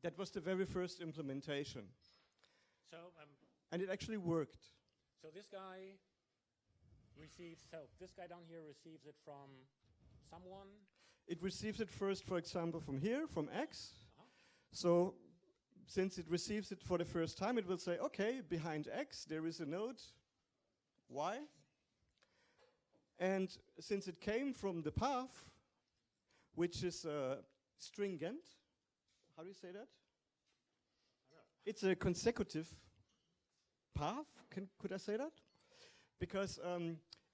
[SPEAKER 6] That was the very first implementation.
[SPEAKER 10] So,
[SPEAKER 6] and it actually worked.
[SPEAKER 10] so this guy this guy down here receives it from someone.
[SPEAKER 6] It receives it first, for example, from here, from X. So since it receives it for the first time, it will say, okay, behind X there is a node Y. And since it came from the path, which is stringent, how do you say that? It's a consecutive path, could I say that? Because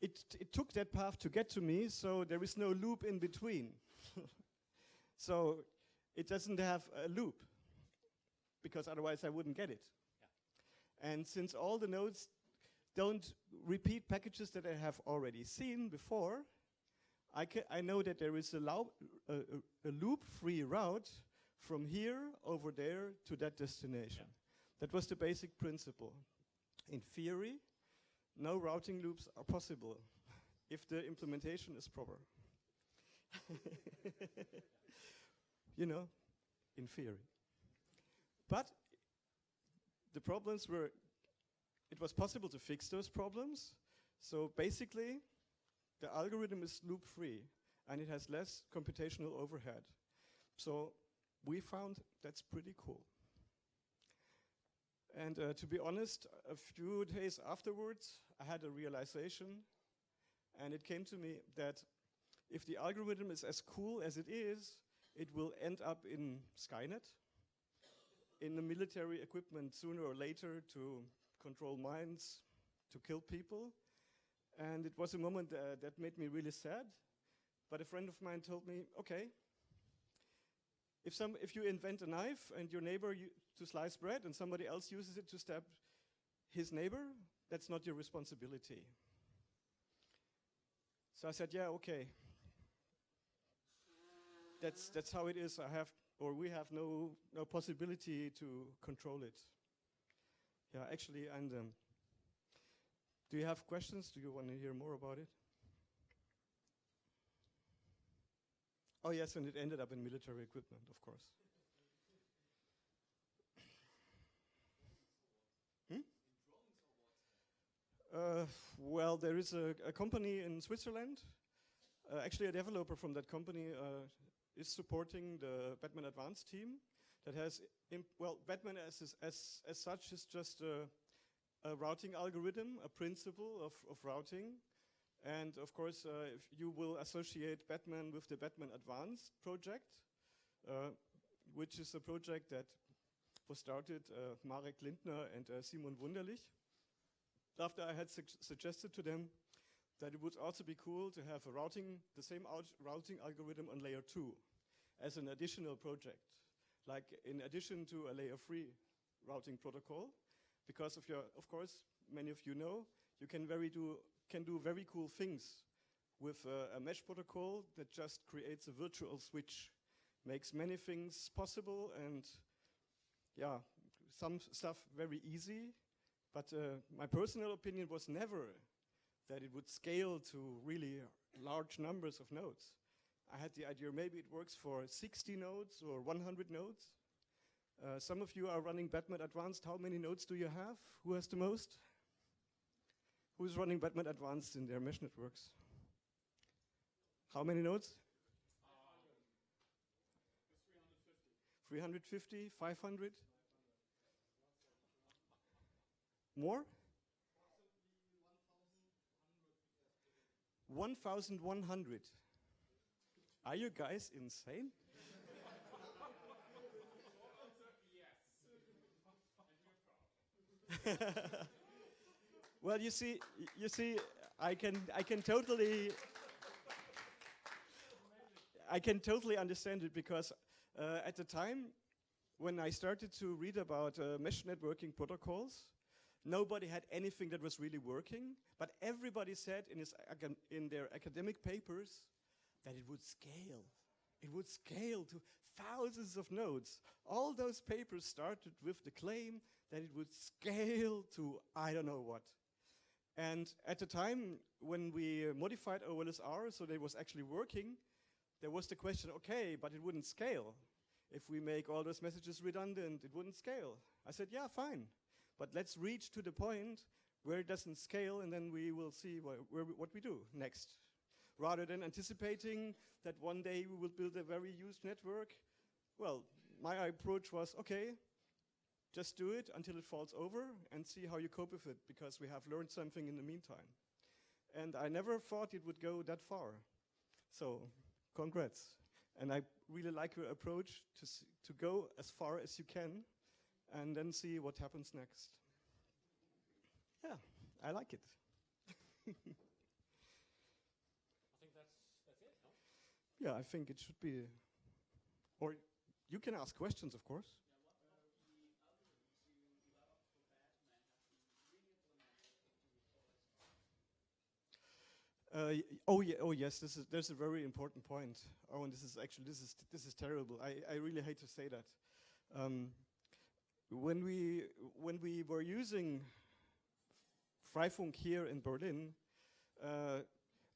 [SPEAKER 6] it took that path to get to me, so there is no loop in between. So it doesn't have a loop, because otherwise I wouldn't get it. Yeah. And since all the nodes don't repeat packages that I have already seen before, I know that there is a loop-free route from here over there to that destination. Yeah. That was the basic principle. In theory, no routing loops are possible if the implementation is proper. You know, in theory. But the problems were, it was possible to fix those problems. So basically, the algorithm is loop-free, and it has less computational overhead. So we found that's pretty cool. And to be honest, a few days afterwards, I had a realization, and it came to me that if the algorithm is as cool as it will end up in Skynet. in the military equipment sooner or later to control minds, to kill people. And it was a moment that made me really sad. But a friend of mine told me, okay, if you invent a knife and your neighbor to slice bread and somebody else uses it to stab his neighbor, that's not your responsibility. So I said, yeah, okay. That's how it is. We have no possibility to control it. Yeah, actually, and do you have questions? Do you want to hear more about it? Oh yes, and it ended up in military equipment, of course. Well, there is a company in Switzerland. Actually, a developer from that company is supporting the Batman Advanced team. That has, Batman as such is just a routing algorithm, a principle of routing. And of course, if you will associate Batman with the Batman Advanced project, which is a project that was started Marek Lindner and Simon Wunderlich. After I had suggested to them that it would also be cool to have the same routing algorithm on layer 2 as an additional project, like in addition to a layer 3 routing protocol, because of course, many of you know, you can do very cool things with a mesh protocol that just creates a virtual switch, makes many things possible, and yeah, some stuff very easy. But my personal opinion was never that it would scale to really large numbers of nodes. I had the idea maybe it works for 60 nodes or 100 nodes. Some of you are running Batman Advanced. How many nodes do you have? Who has the most? Who's running Batman Advanced in their mesh networks? How many nodes? 350, 500? More? 1,100. Are you guys insane? Well, you see, I can totally understand it, because at the time when I started to read about mesh networking protocols, nobody had anything that was really working, but everybody said in their academic papers that it would scale. It would scale to thousands of nodes. All those papers started with the claim that it would scale to I don't know what. And at the time when we modified OLSR so that it was actually working, there was the question, okay, but it wouldn't scale. If we make all those messages redundant, it wouldn't scale. I said, yeah, fine. But let's reach to the point where it doesn't scale, and then we will see what we do next. Rather than anticipating that one day we will build a very used network, well, my approach was, okay, just do it until it falls over and see how you cope with it, because we have learned something in the meantime. And I never thought it would go that far. So, congrats. And I really like your approach to go as far as you can and then see what happens next. Yeah, I like it.
[SPEAKER 10] I think that's it, no?
[SPEAKER 6] Yeah, I think it should be. Or you can ask questions, of course. Yes, there's a very important point. Oh, and this is terrible. I really hate to say that. When we were using Freifunk here in Berlin,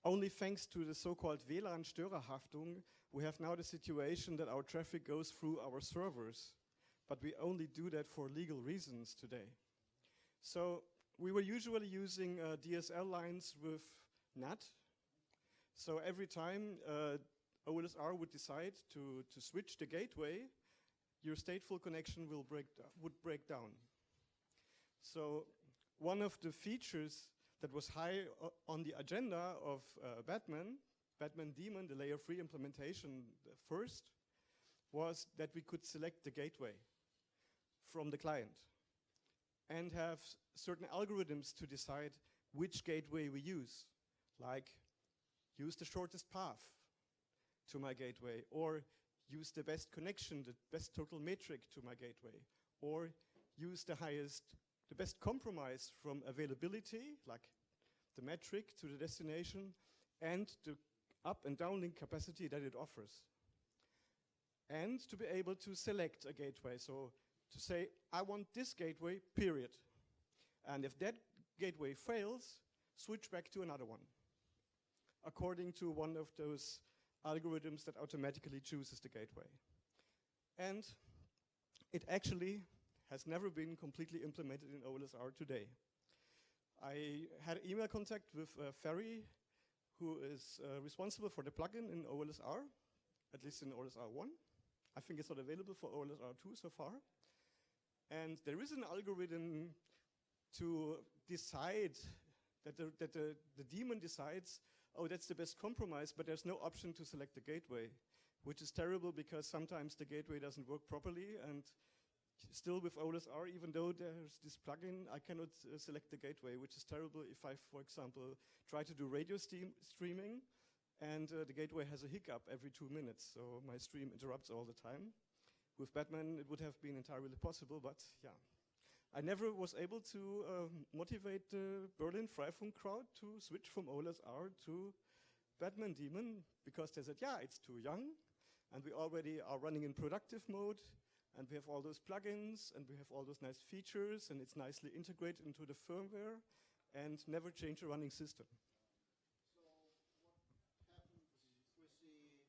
[SPEAKER 6] only thanks to the so-called WLAN-Störerhaftung, we have now the situation that our traffic goes through our servers, but we only do that for legal reasons today. So we were usually using DSL lines with NAT. So every time OLSR would decide to switch the gateway, your stateful connection would break down. So one of the features that was high on the agenda of Batman Daemon, the layer 3 implementation first, was that we could select the gateway. from the client and have certain algorithms to decide which gateway we use, like use the shortest path to my gateway, or use the best connection, the best total metric to my gateway, or use the best compromise from availability, like the metric to the destination, and the up and downlink capacity that it offers. And to be able to select a gateway, so to say, I want this gateway, period. And if that gateway fails, switch back to another one, according to one of those algorithms that automatically chooses the gateway. And it actually has never been completely implemented in OLSR today. I had email contact with Ferry, who is responsible for the plugin in OLSR, at least in OLSR 1. I think it's not available for OLSR 2 so far. And there is an algorithm to decide that the daemon decides, oh, that's the best compromise, but there's no option to select the gateway, which is terrible because sometimes the gateway doesn't work properly, and still with OLSR, even though there's this plugin, I cannot select the gateway, which is terrible if I, for example, try to do radio streaming and the gateway has a hiccup every 2 minutes, so my stream interrupts all the time. With Batman, it would have been entirely possible, but yeah. I never was able to motivate the Berlin Freifunk crowd to switch from OLSR to Batman Daemon, because they said, yeah, it's too young, and we already are running in productive mode, and we have all those plugins, and we have all those nice features, and it's nicely integrated into the firmware, and never change the running system.
[SPEAKER 4] So what happened with the loop-free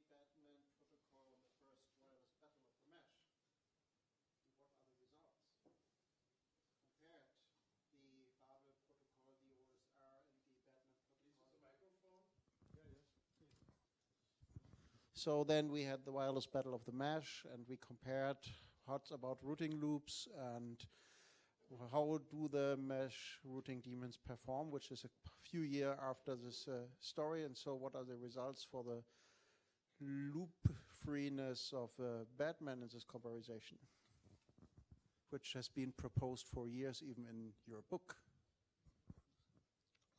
[SPEAKER 4] Batman protocol on the first wireless battle of the mesh? And what are the results? Compared the Babel protocol, the OSR, and the Batman protocol. Is this a microphone?
[SPEAKER 6] Yeah, yes.
[SPEAKER 4] So then we had the wireless battle of the mesh, and we compared what's about routing loops and how do the mesh routing daemons perform, which is a few years after this story, and so what are the results for the loop freeness of Batman in this comparison, which has been proposed for years, even in your book.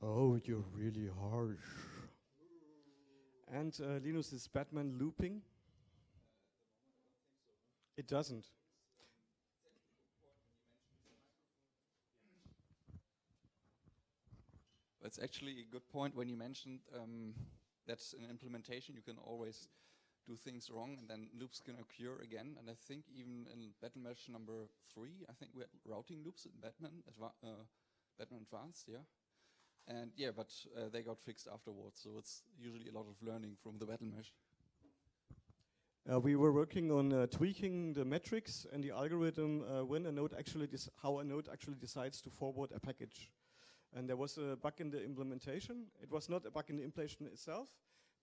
[SPEAKER 6] Oh, you're really harsh. And Linus, is Batman looping? It doesn't.
[SPEAKER 11] It's actually a good point when you mentioned that in implementation you can always do things wrong and then loops can occur again. And I think even in Batman Mesh number 3, I think we had routing loops in Batman Advanced, yeah. And yeah, but they got fixed afterwards, so it's usually a lot of learning from the Battle Mesh.
[SPEAKER 6] We were working on tweaking the metrics and the algorithm when a node actually how a node actually decides to forward a package. And there was a bug in the implementation. It was not a bug in the implementation itself,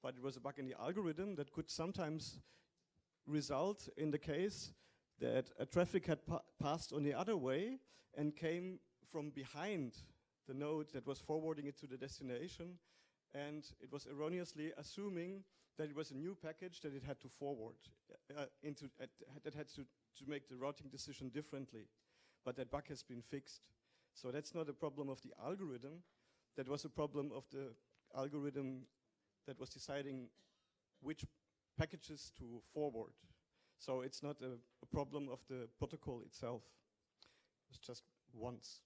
[SPEAKER 6] but it was a bug in the algorithm that could sometimes result in the case that a traffic had passed on the other way and came from behind the node that was forwarding it to the destination, and it was erroneously assuming that it was a new package that it had to forward that had to make the routing decision differently. But that bug has been fixed. So that's not a problem of the algorithm. That was a problem of the algorithm that was deciding which packages to forward. So it's not a problem of the protocol itself. It's just once.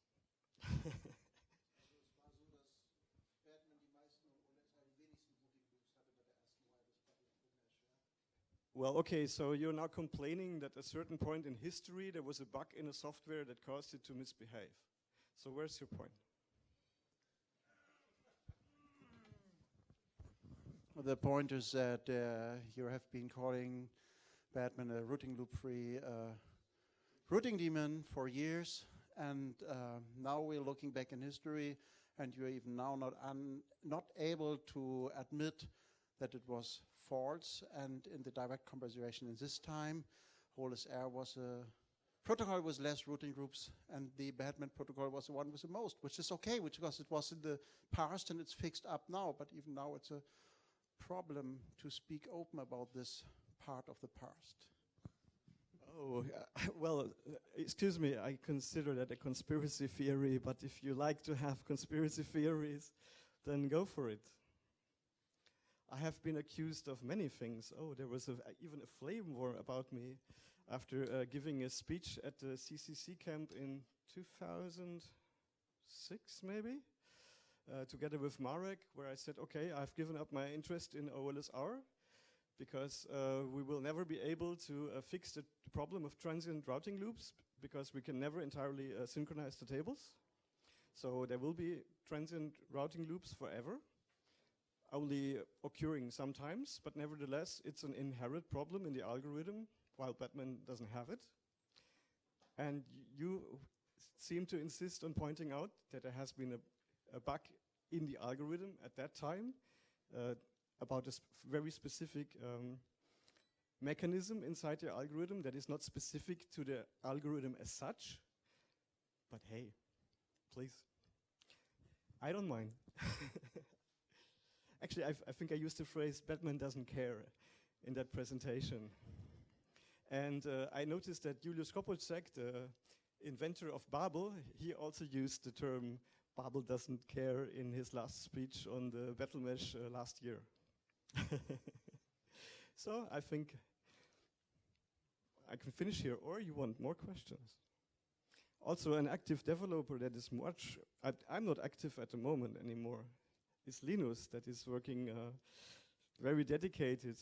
[SPEAKER 6] Well, okay, so you're now complaining that at a certain point in history there was a bug in a software that caused it to misbehave. So where's your point?
[SPEAKER 4] Well, the point is that you have been calling Batman a routing loop-free routing daemon for years, and now we're looking back in history, and you're even now not able to admit that it was false, and in the direct conversation in this time, OLSR was a protocol with less routing groups, and the Batman protocol was the one with the most, which is okay, because it was in the past and it's fixed up now, but even now it's a problem to speak open about this part of the past.
[SPEAKER 6] Oh, well, excuse me, I consider that a conspiracy theory, but if you like to have conspiracy theories, then go for it. I have been accused of many things. Oh, there was even a flame war about me after giving a speech at the CCC camp in 2006, maybe, together with Marek, where I said, okay, I've given up my interest in OLSR because we will never be able to fix the problem of transient routing loops because we can never entirely synchronize the tables. So there will be transient routing loops forever, only occurring sometimes, but nevertheless, it's an inherent problem in the algorithm, while Batman doesn't have it. And you seem to insist on pointing out that there has been a bug in the algorithm at that time about a very specific mechanism inside the algorithm that is not specific to the algorithm as such. But hey, please, I don't mind. Actually, I think I used the phrase Batman doesn't care in that presentation. And I noticed that Julius Kopolczak, the inventor of Babel, he also used the term Babel doesn't care in his last speech on the Battle Mesh last year. So I think I can finish here, or you want more questions? Also, an active developer that is much, I'm not active at the moment anymore. It's Linus that is working very dedicated.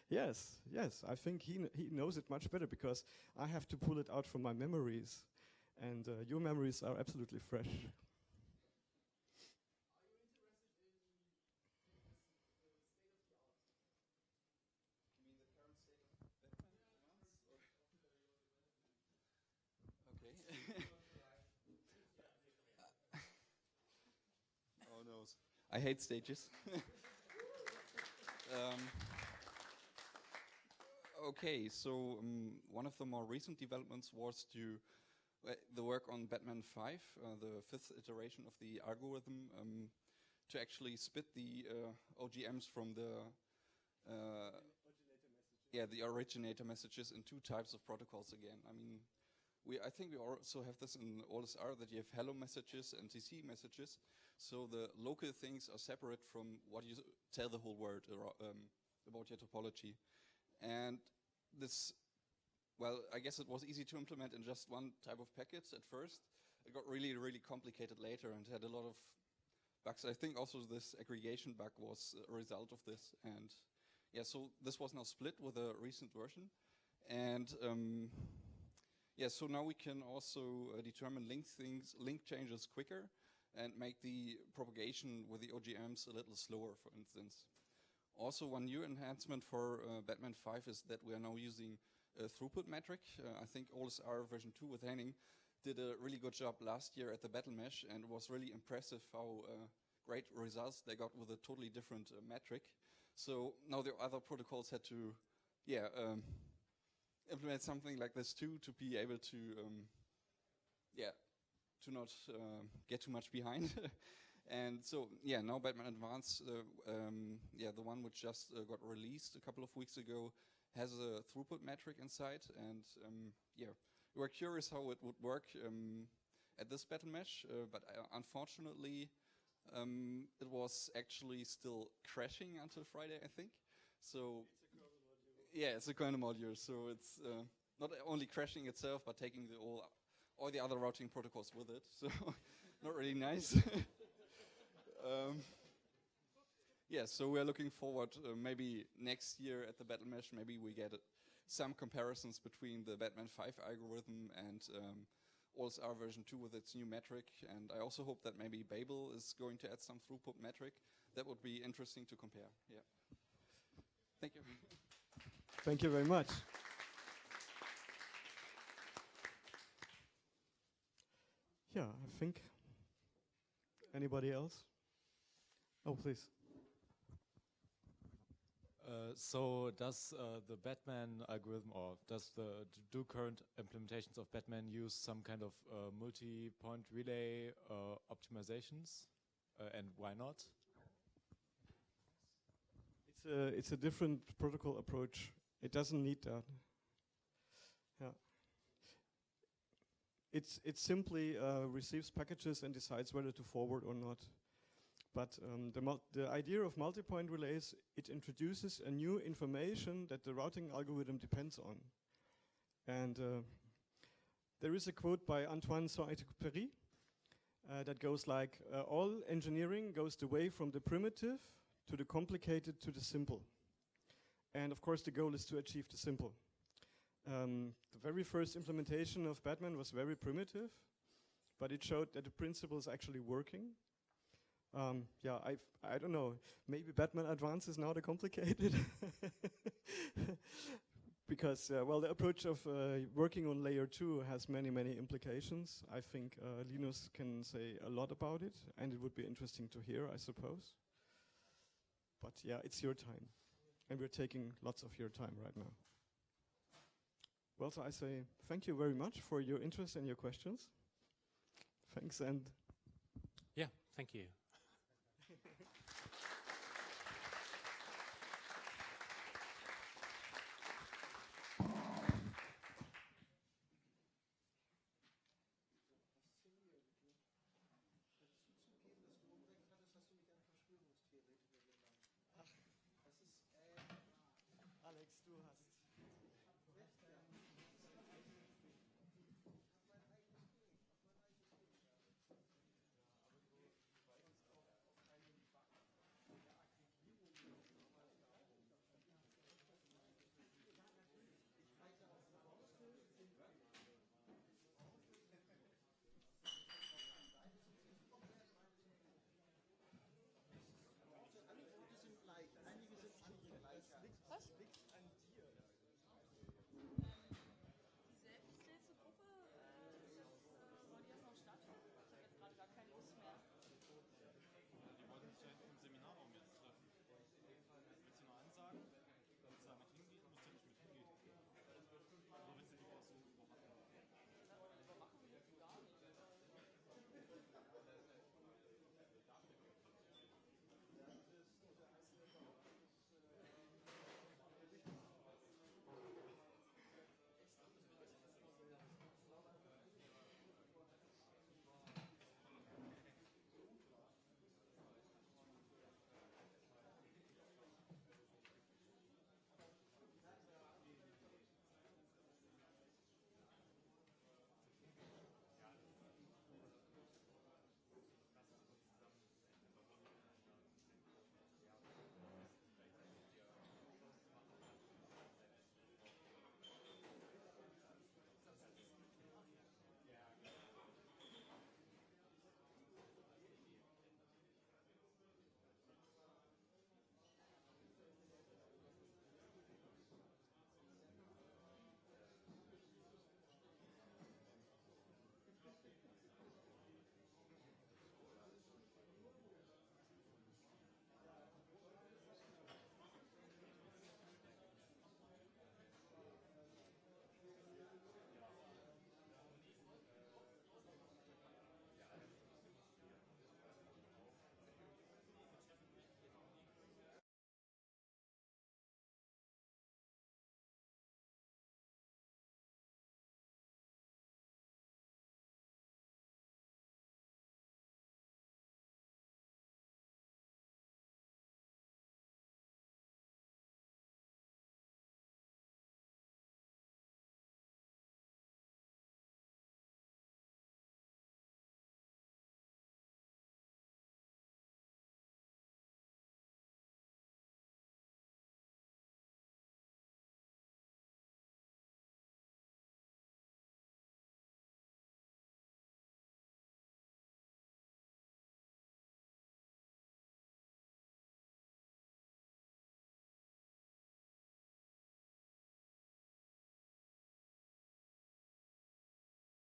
[SPEAKER 6] Yes, I think he knows it much better because I have to pull it out from my memories, and your memories are absolutely fresh.
[SPEAKER 11] Oh no, I hate stages. Okay, so one of the more recent developments was the work on Batman 5, the 5th iteration of the algorithm, to actually split the OGMs from the the originator messages in two types of protocols again. I mean, I think we also have this in OLSR, that you have hello messages and CC messages. So the local things are separate from what you tell the whole world about your topology. And this, well, I guess it was easy to implement in just one type of packet at first. It got really, really complicated later and had a lot of bugs. I think also this aggregation bug was a result of this. And yeah, so this was now split with a recent version. And so now we can also determine link changes quicker and make the propagation with the OGMs a little slower, for instance. Also, one new enhancement for Batman 5 is that we are now using a throughput metric. I think OLSR version 2 with Henning did a really good job last year at the Battle Mesh, and it was really impressive how great results they got with a totally different metric. So now the other protocols had to, implement something like this too, to be able to, to not get too much behind. And so, now Batman Advanced, the one which just got released a couple of weeks ago, has a throughput metric inside. And we were curious how it would work at this Battle Mesh, but unfortunately, it was actually still crashing until Friday, I think. So, it's a kernel module. So it's not only crashing itself, but taking all the other routing protocols with it. So, not really nice. So we're looking forward, maybe next year at the Battle Mesh, maybe we get some comparisons between the Batman 5 algorithm and OLSR version 2 with its new metric. And I also hope that maybe Babel is going to add some throughput metric. That would be interesting to compare. Yeah. Thank you.
[SPEAKER 6] Thank you very much. Yeah, I think. Anybody else? Oh, please.
[SPEAKER 12] So does the Batman algorithm, or do current implementations of Batman use some kind of multi-point relay optimizations, and why not?
[SPEAKER 6] It's a different protocol approach It doesn't need that. Yeah. It simply receives packages and decides whether to forward or not. But the idea of multi-point relays, it introduces a new information that the routing algorithm depends on. And there is a quote by Antoine Saint-Exupéry that goes like, all engineering goes the way from the primitive to the complicated to the simple. And of course the goal is to achieve the simple. The very first implementation of Batman was very primitive, but it showed that the principle is actually working. Yeah, I don't know. Maybe Batman Advance is now the complicated. Because, well, the approach of working on layer 2 has many, many implications. I think Linus can say a lot about it, and it would be interesting to hear, I suppose. But yeah, it's your time. And we're taking lots of your time right now. Well, so I say thank you very much for your interest and your questions. Thanks, and
[SPEAKER 10] Yeah, thank you.